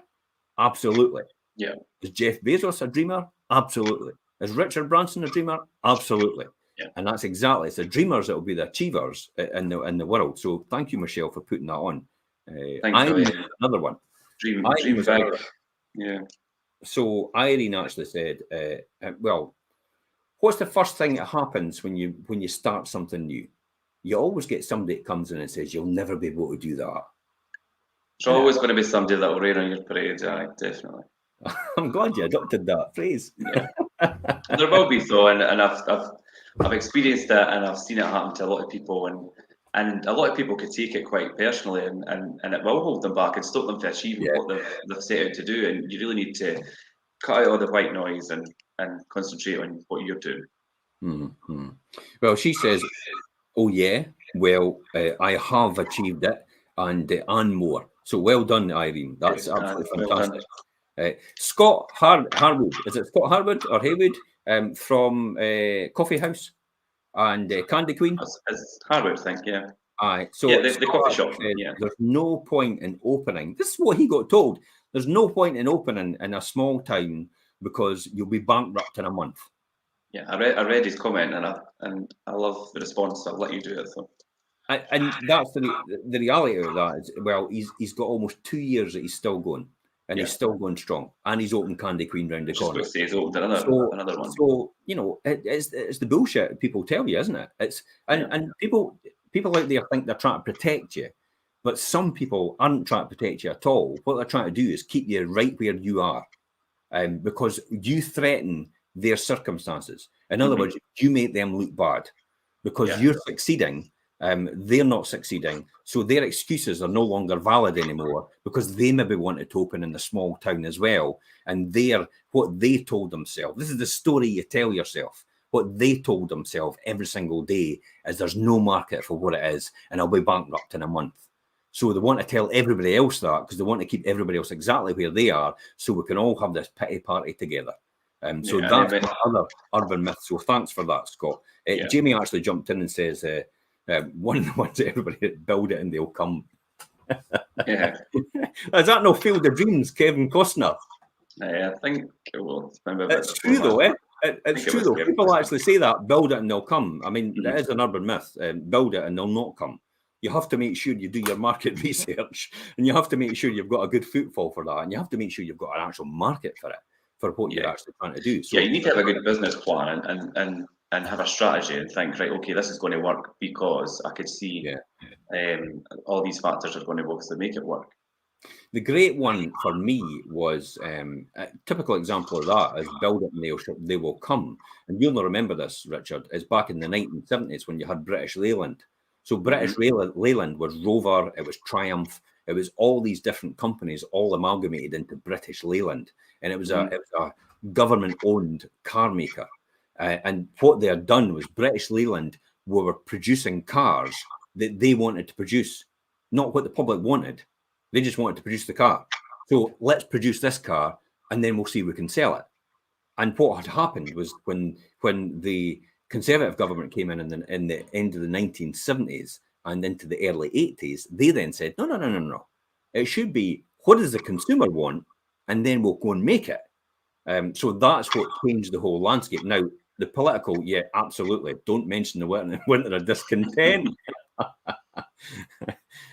Absolutely. Yeah. Is Jeff Bezos a dreamer? Absolutely. Is Richard Branson a dreamer? Absolutely. Yeah. And that's exactly, it's the dreamers that will be the achievers in the world. So thank you, Michelle, for putting that on. Another one. Dream big. Yeah. So Irene actually said, well, what's the first thing that happens when you start something new? You always get somebody that comes in and says, you'll never be able to do that. There's always going to be somebody that will rain on your parade, definitely. I'm glad you adopted that phrase. Yeah. There will be though, and I've experienced it, and I've seen it happen to a lot of people, and a lot of people could take it quite personally, and it will hold them back and stop them from achieving what they've set out to do. And you really need to cut out all the white noise and concentrate on what you're doing. Mm-hmm. Well, she says, "Oh yeah, well, I have achieved it, and more." So well done, Irene. That's absolutely fantastic. Scott Harwood, is it Scott Harwood or Haywood from Coffee House and Candy Queen? It's Harwood, I think, yeah. Aye, so yeah, the coffee shop. There's no point in opening. This is what he got told. There's no point in opening in a small town because you'll be bankrupt in a month. Yeah, I read his comment and I love the response. I'll let you do it. So. And that's the reality of that is, well, he's got almost 2 years that he's still going, and he's still going strong, and he's opened Candy Queen round the corner. He's opened another one. So it's the bullshit people tell you, isn't it? It's and people out there think they're trying to protect you, but some people aren't trying to protect you at all. What they're trying to do is keep you right where you are, because you threaten their circumstances. In other words, you make them look bad because you're succeeding. They're not succeeding, so their excuses are no longer valid anymore because they maybe wanted to open in the small town as well, and what they told themselves. This is the story you tell yourself. What they told themselves every single day is there's no market for what it is, and I'll be bankrupt in a month. So they want to tell everybody else that because they want to keep everybody else exactly where they are, so we can all have this pity party together. So that's another urban myth. So thanks for that, Scott. Jamie actually jumped in and says. One of the ones that everybody build it and they'll come. Yeah. Is that no Field of Dreams, Kevin Costner? I think it will. It's true though, eh? It's true though. People actually say that, build it and they'll come. I mean, that is an urban myth. Build it and they'll not come. You have to make sure you do your market research, and you have to make sure you've got a good footfall for that, and you have to make sure you've got an actual market for it, for what you're actually trying to do. So, you need to have a good business plan and have a strategy and think, right, okay, this is going to work because I could see all these factors are going to obviously make it work. The great one for me was a typical example of that is build it and they will come. And you'll not remember this, Richard, is back in the 1970s when you had British Leyland. So British Leyland was Rover, it was Triumph, it was all these different companies all amalgamated into British Leyland. And it was a government-owned car maker. And what they had done was British Leyland were producing cars that they wanted to produce, not what the public wanted. They just wanted to produce the car. So let's produce this car and then we'll see if we can sell it. And what had happened was when the Conservative government came in the end of the 1970s and into the early 80s, they then said, no. It should be, what does the consumer want? And then we'll go and make it. So that's what changed the whole landscape. Now, the political, yeah, absolutely. Don't mention the winter of discontent.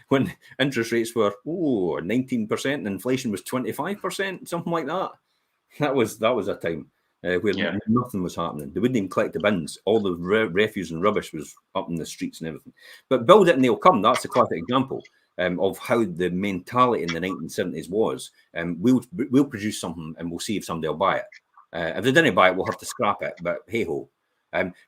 When interest rates were 19% and inflation was 25%, something like that. That was a time where nothing was happening. They wouldn't even collect the bins. All the refuse and rubbish was up in the streets and everything. But build it and they'll come. That's a classic example of how the mentality in the 1970s was. We'll produce something and we'll see if somebody will buy it. If they didn't buy it, we'll have to scrap it. But hey ho.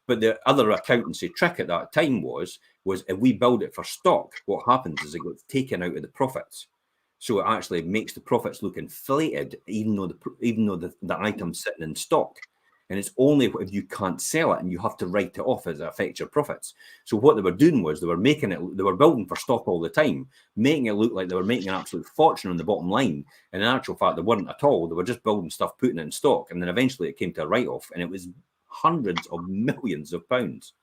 But the other accountancy trick at that time was if we build it for stock, what happens is it gets taken out of the profits. So it actually makes the profits look inflated, even though the item's sitting in stock. And it's only if you can't sell it and you have to write it off as it affects your profits. So what they were doing was they were building for stock all the time, making it look like they were making an absolute fortune on the bottom line. And in actual fact, they weren't at all. They were just building stuff, putting it in stock. And then eventually it came to a write-off and it was hundreds of millions of pounds.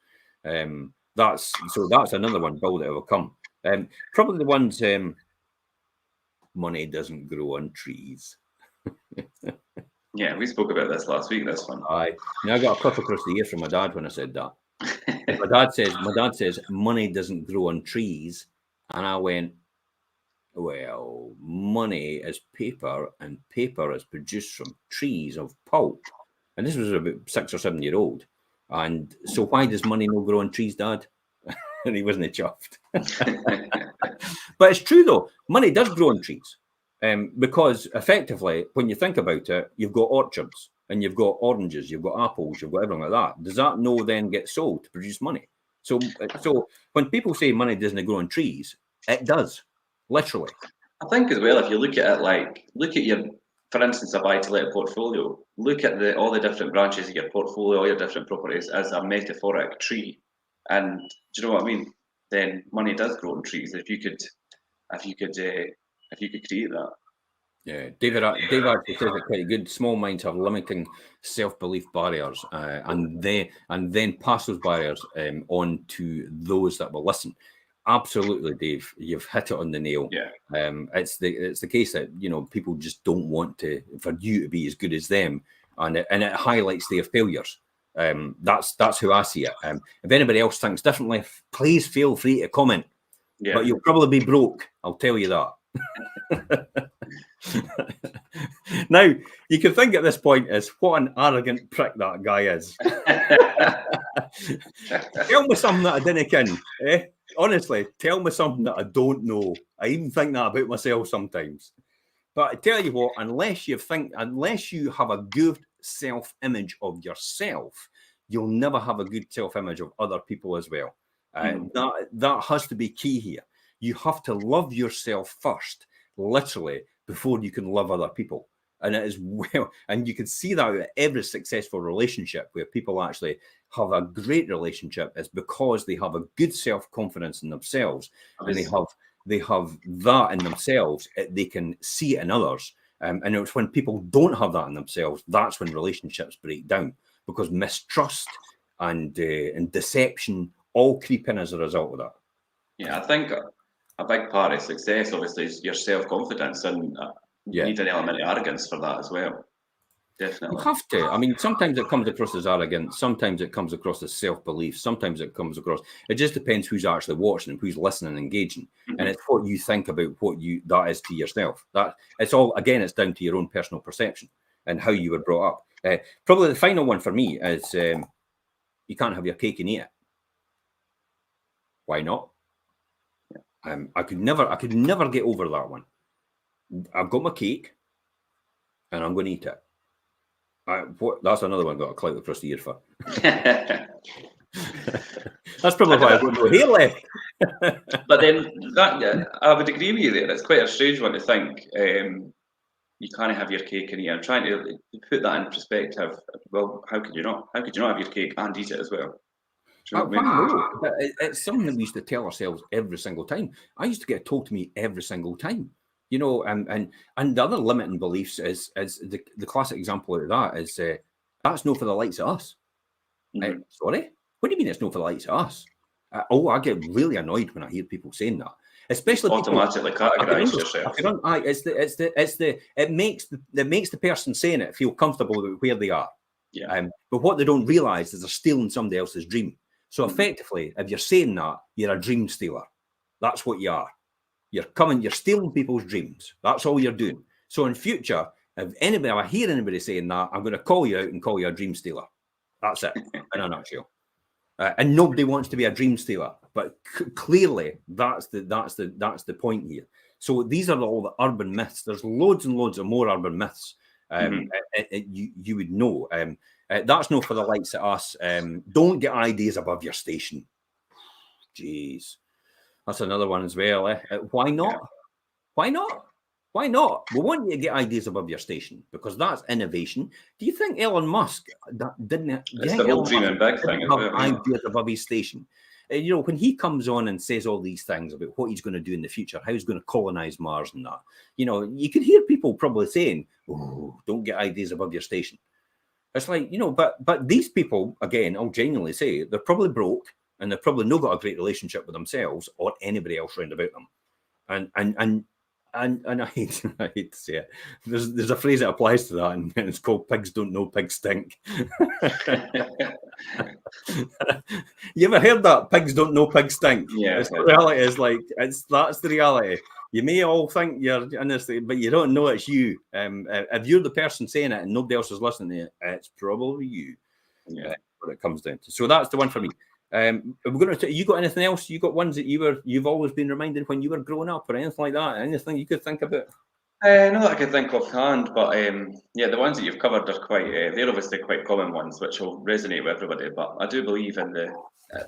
That's another one, build it, it will come. Probably the ones, money doesn't grow on trees. Yeah, we spoke about this last week, this one. I got a cuff across the ear from my dad when I said that. my dad says money doesn't grow on trees. And I went, well, money is paper and paper is produced from trees of pulp. And this was about 6 or 7 year old. And so why does money not grow on trees, Dad? And he wasn't chuffed. But it's true, though. Money does grow on trees. Because effectively, when you think about it, you've got orchards and you've got oranges, you've got apples, you've got everything like that. Does that no then get sold to produce money? So when people say money doesn't grow on trees, it does, literally. I think as well, if you look at it, look at your, for instance, a buy-to-let portfolio. Look at all the different branches of your portfolio, all your different properties as a metaphoric tree. And do you know what I mean? Then money does grow on trees. If you could create that. Yeah, David actually says it quite good. Small minds have limiting self-belief barriers, and then pass those barriers on to those that will listen. Absolutely, Dave, you've hit it on the nail. Yeah. It's the case that people just don't want for you to be as good as them, and it highlights their failures. That's how I see it. If anybody else thinks differently, please feel free to comment. Yeah. But you'll probably be broke. I'll tell you that. Now you can think at this point is what an arrogant prick that guy is. Tell me something that I didn't ken. Honestly, tell me something that I don't know. I even think that about myself sometimes. But I tell you what, unless you have a good self-image of yourself, you'll never have a good self-image of other people as well. That has to be key here. You have to love yourself first, literally, before you can love other people. And it is and you can see that with every successful relationship where people actually have a great relationship is because they have a good self-confidence in themselves, and they have that in themselves. They can see it in others, and it's when people don't have that in themselves, that's when relationships break down, because mistrust and deception all creep in as a result of that. Yeah, I think a big part of success, obviously, is your self-confidence, and you need an element of arrogance for that as well. Definitely. You have to. I mean, sometimes it comes across as arrogance. Sometimes it comes across as self-belief. Sometimes it comes across. It just depends who's actually watching and who's listening and engaging. Mm-hmm. And it's what you think about that is to yourself. That it's all, again, it's down to your own personal perception and how you were brought up. Probably the final one for me is you can't have your cake and eat it. Why not? I could never get over that one. I've got my cake, and I'm going to eat it. That's another one I've got a clout across the ear for. That's probably why I've got no hair left. But then I would agree with you there. It's quite a strange one to think. You can't have your cake and eat. I'm trying to put that in perspective. Well, how could you not? How could you not have your cake and eat it as well? It's something that we used to tell ourselves every single time. I used to get told to me every single time. You know, and the other limiting beliefs is the classic example of that is that's no for the likes of us. Sorry, what do you mean it's no for the likes of us? I get really annoyed when I hear people saying that, especially automatically categorise yourself. It makes the person saying it feel comfortable about where they are. Yeah. But what they don't realise is they're stealing somebody else's dream. So effectively, if you're saying that, you're a dream stealer. That's what you are. You're stealing people's dreams. That's all you're doing. So in future, if I hear anybody saying that, I'm going to call you out and call you a dream stealer. That's it, in a nutshell. And nobody wants to be a dream stealer, but clearly that's the point here. So these are all the urban myths. There's loads and loads of more urban myths. You would know. That's not for the likes of us. Don't get ideas above your station. Jeez. That's another one as well. Why not? Yeah. Why not? Why not? We want you to get ideas above your station because that's innovation. Do you think Elon Musk didn't? It's the whole dreaming big thing. Ideas above his station. You know, when he comes on and says all these things about what he's going to do in the future, how he's going to colonize Mars and that, you know, you could hear people probably saying, "Oh, don't get ideas above your station." It's like, you know, but these people, again, I'll genuinely say they're probably broke. And they've probably not got a great relationship with themselves or anybody else around about them. And I hate to say it. There's a phrase that applies to that, and it's called "pigs don't know, pigs stink." You ever heard that? Pigs don't know, pigs stink. Yeah. The reality is that's the reality. You may all think you're in this, but you don't know it's you. If you're the person saying it and nobody else is listening to it, it's probably you. Yeah. What it comes down to. So that's the one for me. We're going to. You got anything else? You got ones that you've always been reminded when you were growing up, or anything like that? Anything you could think about? Not that I can think offhand, but yeah, the ones that you've covered are quite. They're obviously quite common ones, which will resonate with everybody. But I do believe in the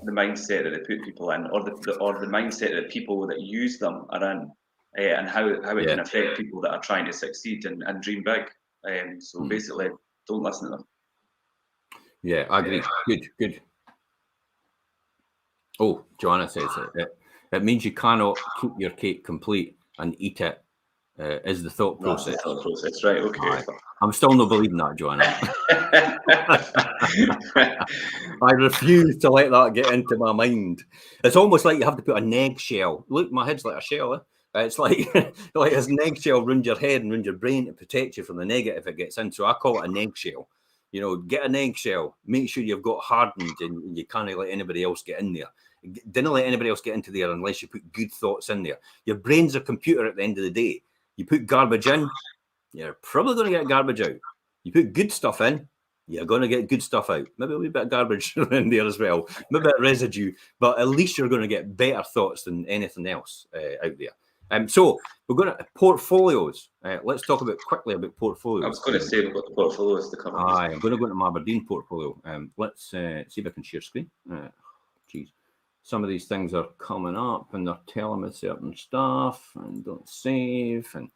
mindset that they put people in, or the mindset that people that use them are in, and how it can affect people that are trying to succeed and dream big. So basically, don't listen to them. Yeah, I agree. Good. Oh, Joanna says it means you cannot keep your cake complete and eat it. Is the thought process? That's the thought process, right? Okay. I'm still not believing that, Joanna. I refuse to let that get into my mind. It's almost like you have to put an eggshell. Look, my head's like a shell. It's like this eggshell around your head and around your brain to protect you from the negative it gets in. So I call it an eggshell. You know, get an eggshell. Make sure you've got hardened and you can't let anybody else get in there. Don't let anybody else get into there unless you put good thoughts in there. Your brain's a computer at the end of the day. You put garbage in, you're probably going to get garbage out. You put good stuff in, you're going to get good stuff out. Maybe a wee bit of garbage in there as well. Maybe a bit of residue, but at least you're going to get better thoughts than anything else out there. So we're going to portfolios. Let's talk quickly about portfolios. I was going to say we've got the portfolios to cover. I'm going to go into my Aberdeen portfolio. Let's see if I can share screen. Geez. Some of these things are coming up and they're telling me certain stuff and don't save and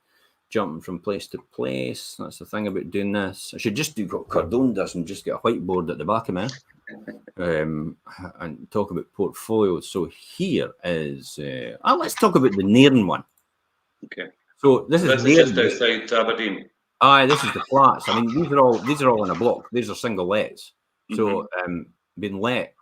jumping from place to place. That's the thing about doing this. I should just do what Cardone does and just get a whiteboard at the back of me and talk about portfolios. So here is, let's talk about the Nairn one. Okay. So this is just outside Aberdeen. This is the flats. I mean, these are all in a block. These are single lets. So been let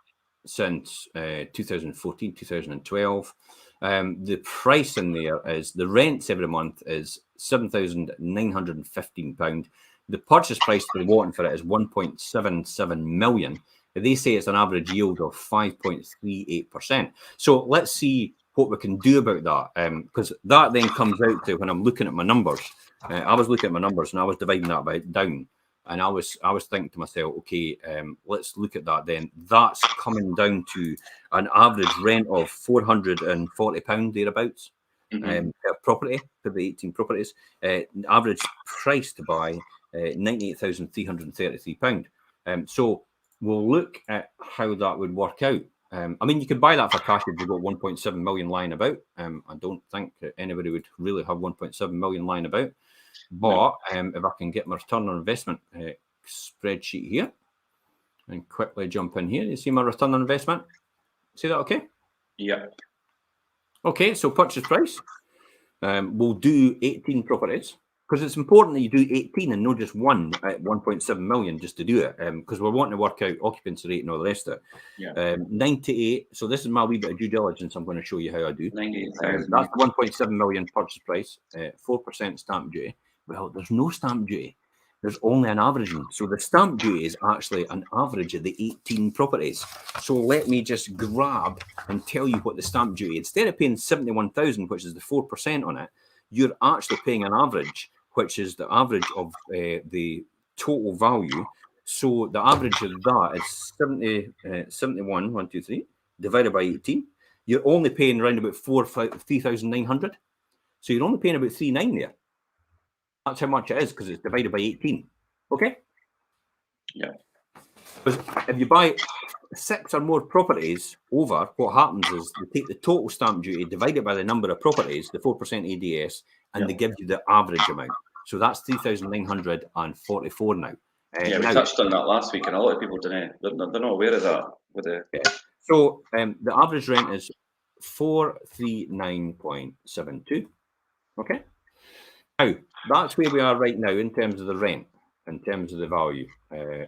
since 2014, 2012. The price in there is, the rents every month is £7,915. The purchase price they're wanting for it is 1.77 million. They say it's an average yield of 5.38%. So let's see what we can do about that, because that then comes out to, when I'm looking at my numbers, I was looking at my numbers and I was dividing that down. And I was thinking to myself, okay, let's look at that then. That's coming down to an average rent of £440 thereabouts. per property for the 18 properties. Average price to buy £98,333. So we'll look at how that would work out. I mean, you could buy that for cash if you've got 1.7 million lying about. I don't think anybody would really have 1.7 million lying about. But if I can get my return on investment spreadsheet here and quickly jump in here, you see my return on investment? See that okay? Yeah. Okay, so purchase price. We'll do 18 properties because it's important that you do 18 and not just one at 1.7 million just to do it, because we're wanting to work out occupancy rate and all the rest of it. Yeah. 98. So this is my wee bit of due diligence. I'm going to show you how I do. 98,000. That's the 1.7 million purchase price. 4% stamp duty. Well, there's no stamp duty. There's only an averaging. So the stamp duty is actually an average of the 18 properties. So let me just grab and tell you what the stamp duty. Instead of paying 71,000, which is the 4% on it, you're actually paying an average, which is the average of the total value. So the average of that is 71, 1, 2, 3, divided by 18. You're only paying around about 3,900. So you're only paying about 3,900 there. That's how much it is because it's divided by 18. Okay? Yeah. Because if you buy 6 or more properties over, what happens is they take the total stamp duty, divide it by the number of properties, the 4% ADS, and they give you the average amount. So that's 3,944 now. Yeah, we touched on that last week, and a lot of people they're not aware of that. With the So the average rent is 439.72. Okay? Now, that's where we are right now in terms of the rent, in terms of the value.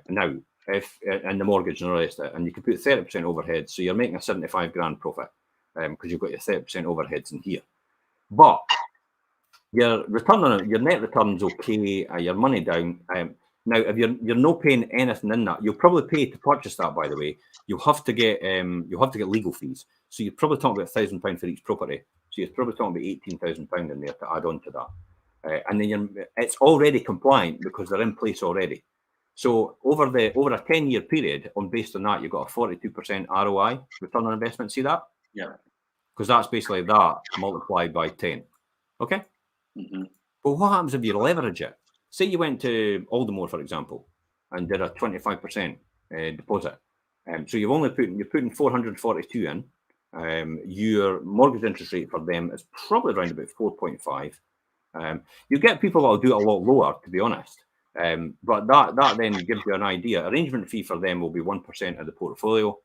Now, if and the mortgage and all the rest of it, and you can put 30% overhead, so you're making a 75 grand profit because you've got your 30% overheads in here. But your return on it, your net return's okay, your money down. Now, if you're not paying anything in that, you'll probably pay to purchase that. By the way, you'll have to get legal fees. So you're probably talking about £1,000 for each property. So you're probably talking about £18,000 in there to add on to that. And then it's already compliant because they're in place already. So over a 10-year period, based on that, you've got a 42% ROI, return on investment. See that? Yeah. Because that's basically that multiplied by 10. Okay? Mm-hmm. But what happens if you leverage it? Say you went to Aldermore, for example, and did a 25% deposit. So you're putting 442 in. Your mortgage interest rate for them is probably around about 4.5. You get people that will do it a lot lower, to be honest. But that then gives you an idea. Arrangement fee for them will be 1% of the portfolio.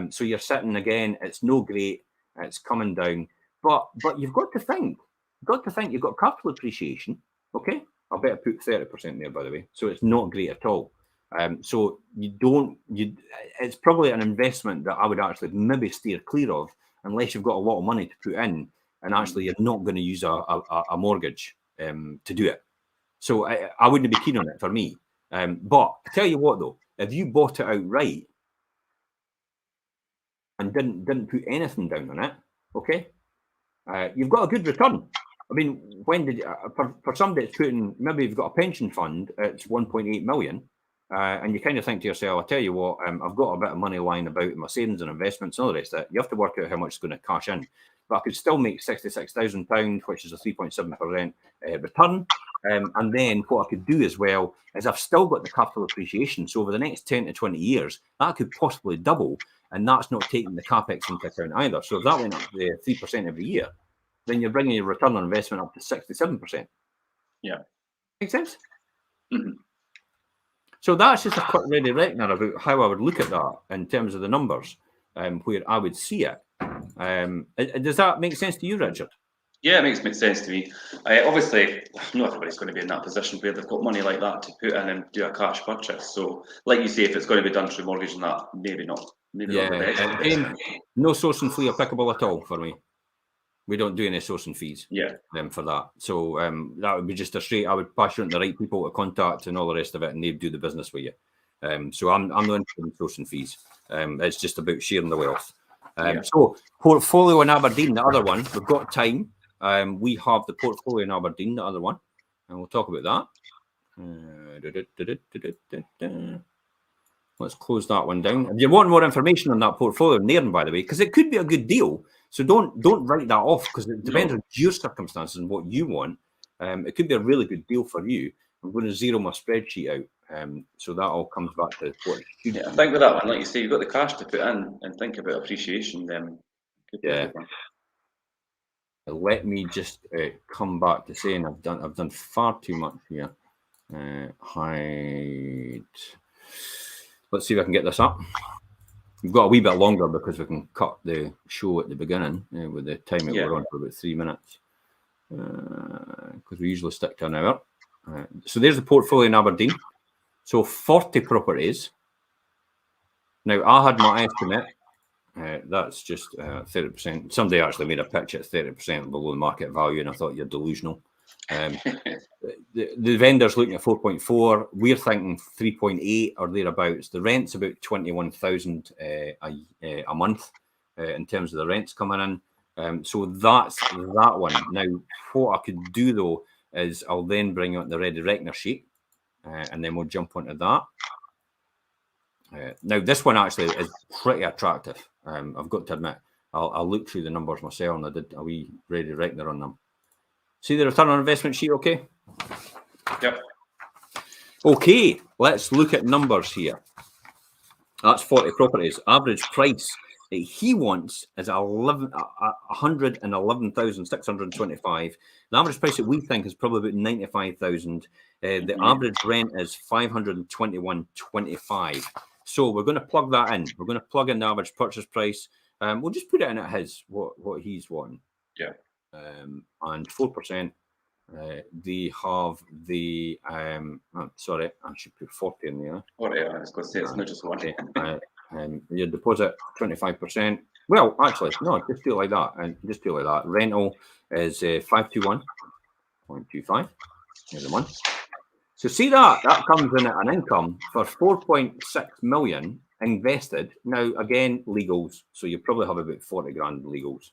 So you're sitting again, it's no great, it's coming down. But you've got to think you've got capital appreciation. Okay, I better put 30% there, by the way. So it's not great at all. So it's probably an investment that I would actually maybe steer clear of unless you've got a lot of money to put in. And actually, you're not going to use a mortgage to do it. So I wouldn't be keen on it for me. But I tell you what, though, if you bought it outright and didn't put anything down on it, okay, you've got a good return. I mean, when did for somebody that's putting, maybe you've got a pension fund, it's 1.8 million, and you kind of think to yourself, I tell you what, I've got a bit of money lying about in my savings and investments and all the rest of it. You have to work out how much it's going to cash in. But I could still make £66,000, which is a 3.7% return. And then what I could do as well is I've still got the capital appreciation. So over the next 10 to 20 years, that could possibly double. And that's not taking the capex into account either. So if that went up to 3% every year, then you're bringing your return on investment up to 67%. Yeah. Make sense? Mm-hmm. So that's just a quick ready reckoner about how I would look at that in terms of the numbers, where I would see it. Does that make sense to you, Richard? Yeah, it makes sense to me. Obviously, not everybody's going to be in that position where they've got money like that to put in and do a cash purchase. So, like you say, if it's going to be done through mortgage and that, maybe not the best. No sourcing fee applicable at all for me. We don't do any sourcing fees. For that. So that would be just a straight. I would pass you on the right people to contact and all the rest of it, and they'd do the business with you. So I'm not interested in sourcing fees. It's just about sharing the wealth. So portfolio in Aberdeen, the other one, we've got time. We have the portfolio in Aberdeen, the other one, and we'll talk about that. Let's close that one down. If you want more information on that portfolio, Nairn, by the way, because it could be a good deal. So don't write that off, because it depends on your circumstances and what you want. It could be a really good deal for you. I'm going to zero my spreadsheet out, so that all comes back to what. I think with that one, like you say, you've got the cash to put in and think about appreciation. Then let me just come back to saying I've done far too much here. Hide. Let's see if I can get this up. We've got a wee bit longer because we can cut the show at the beginning with the time that we're on for about 3 minutes, because we usually stick to an hour. So there's the portfolio in Aberdeen. So 40 properties. Now, I had my estimate. That's just 30%. Somebody actually made a pitch at 30% below the market value, and I thought, you're delusional. The vendor's looking at 4.4. We're thinking 3.8 or thereabouts. The rent's about 21,000 a month in terms of the rents coming in. So that's that one. Now, what I could do though is I'll then bring out the Ready Reckoner sheet, and then we'll jump onto that. Now, this one actually is pretty attractive. I've got to admit, I'll look through the numbers myself, and I did a wee Ready Reckoner on them. See the return on investment sheet, okay? Yep. Okay, let's look at numbers here. That's 40 properties. Average price that he wants is 111,625. The average price that we think is probably about 95,000. The average rent is 521.25. So we're going to plug that in. We're going to plug in the average purchase price. We'll just put it in at his, what he's wanting. Yeah. And 4%. They have the sorry, I should put 40 in there. 40, I was going to say it's not just 40. Your deposit 25%. Well, actually, no, just do it like that, and just do it like that. Rental is 521.25 every month. So see that comes in at an income for 4.6 million invested. Now again, legals. So you probably have about 40 grand in legals.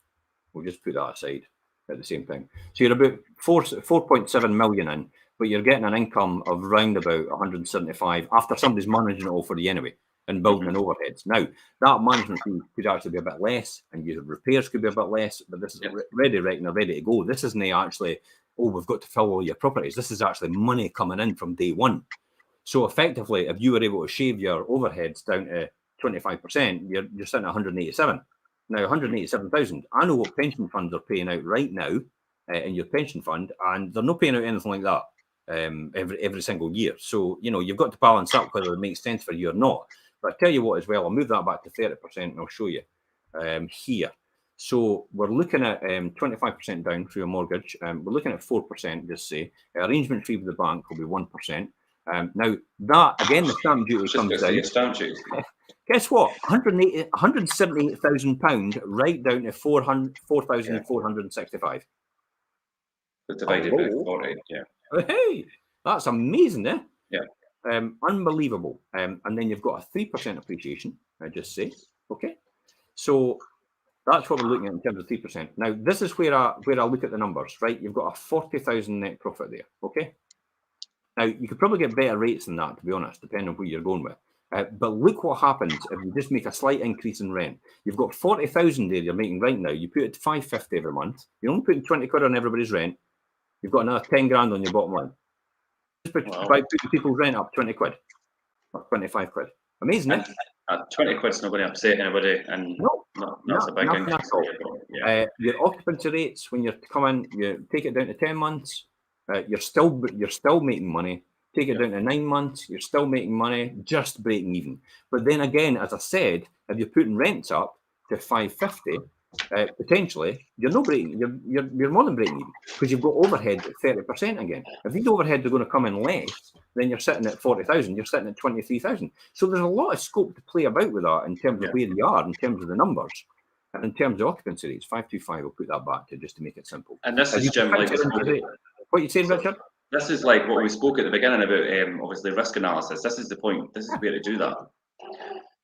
We'll just put that aside at the same time. So you're about 4.7 million in, but you're getting an income of round about 175 after somebody's managing it all for you anyway and building in overheads. Now, that management fee could actually be a bit less, and your repairs could be a bit less, but this is ready to go. This isn't actually, oh, we've got to fill all your properties. This is actually money coming in from day one. So effectively, if you were able to shave your overheads down to 25%, you're sitting at 187. Now, 187,000. I know what pension funds are paying out right now in your pension fund, and they're not paying out anything like that every single year. So, you've got to balance up whether it makes sense for you or not. But I tell you what as well, I'll move that back to 30% and I'll show you here. So we're looking at 25% down through a mortgage. We're looking at 4%, just say. Arrangement fee with the bank will be 1%. Now, that, again, the stamp duty comes down. Stamp duty. Guess what? £178,000 right down to 4,465. Divided by 40, Hey, that's amazing, eh? Yeah. Unbelievable. And then you've got a 3% appreciation, I just say. Okay. So that's what we're looking at in terms of 3%. Now, this is where I look at the numbers, right? You've got a 40,000 net profit there. Okay. Now, you could probably get better rates than that, to be honest, depending on who you're going with. But look what happens if you just make a slight increase in rent. You've got 40,000 there you're making right now. You put it to 550 every month. You're only putting 20 quid on everybody's rent. You've got another 10 grand on your bottom line. Just by putting people's rent up 20 quid or 25 quid. Amazing, eh? 20 quid's not going to upset anybody, and that's a big increase. Your occupancy rates, when you're coming, you take it down to 10 months, you're still making money. Take it down to 9 months, you're still making money, just breaking even. But then again, as I said, if you're putting rents up to 550, potentially you're not breaking. You're more than breaking even because you've got overhead at 30% again. If these overheads are going to come in less, then you're sitting at 40,000. You're sitting at 23,000. So there's a lot of scope to play about with that in terms of where you are, in terms of the numbers, and in terms of occupancy rates. 525. We'll put that back to just to make it simple. And this is Jim. What are you saying, Richard? This is like what we spoke at the beginning about, obviously risk analysis. This is the point. This is where to do that.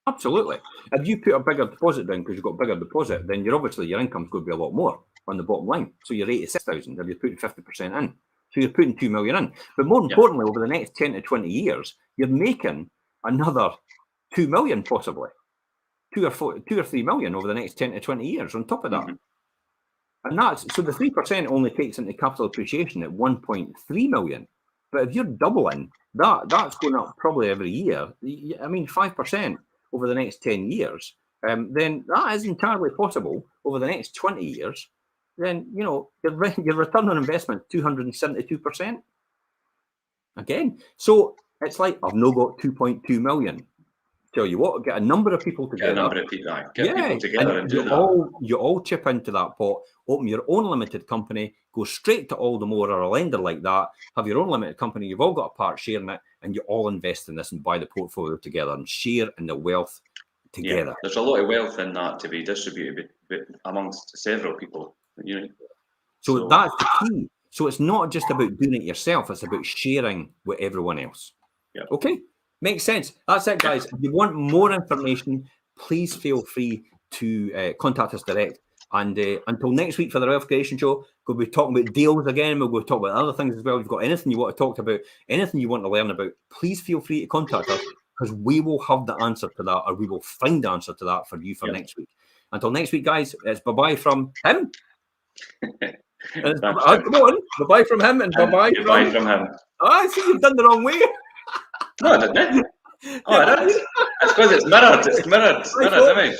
Absolutely. If you put a bigger deposit down because you've got bigger deposit, then your income's going to be a lot more on the bottom line. So you're 86,000 if you're putting 50% in. So you're putting 2 million in. But more importantly, over the next 10 to 20 years, you're making another 2 million possibly. 2 or 3 million over the next 10 to 20 years on top of that. Mm-hmm. And that's so the 3% only takes into capital appreciation at 1.3 million. But if you're doubling that's going up probably every year. I mean, 5% over the next 10 years. Then that is entirely possible over the next 20 years. Then your return on investment 272%. Again, so it's like I've now got 2.2 million. Tell you what, get a number of people together. Get a number of people, people together and do that. You all chip into that pot, open your own limited company, go straight to Aldermore or a lender like that, have your own limited company, you've all got a part share in it, and you all invest in this and buy the portfolio together and share in the wealth together. Yeah, there's a lot of wealth in that to be distributed amongst several people. So that's the key. So it's not just about doing it yourself, it's about sharing with everyone else. Yeah. Okay? Makes sense. That's it, guys. If you want more information, please feel free to contact us direct. And until next week for the Wealth Creation Show, we'll be talking about deals again. We'll go talk about other things as well. If you've got anything you want to talk about, anything you want to learn about, please feel free to contact us because we will have the answer to that, or we will find the answer to that for you for next week. Until next week, guys, it's bye-bye from him. Come on, bye-bye from him and bye-bye from him. Oh, I see you've done the wrong way. No, I didn't. Oh, I did. It's because it's mirrored. It's mirrored. It's mirrored image.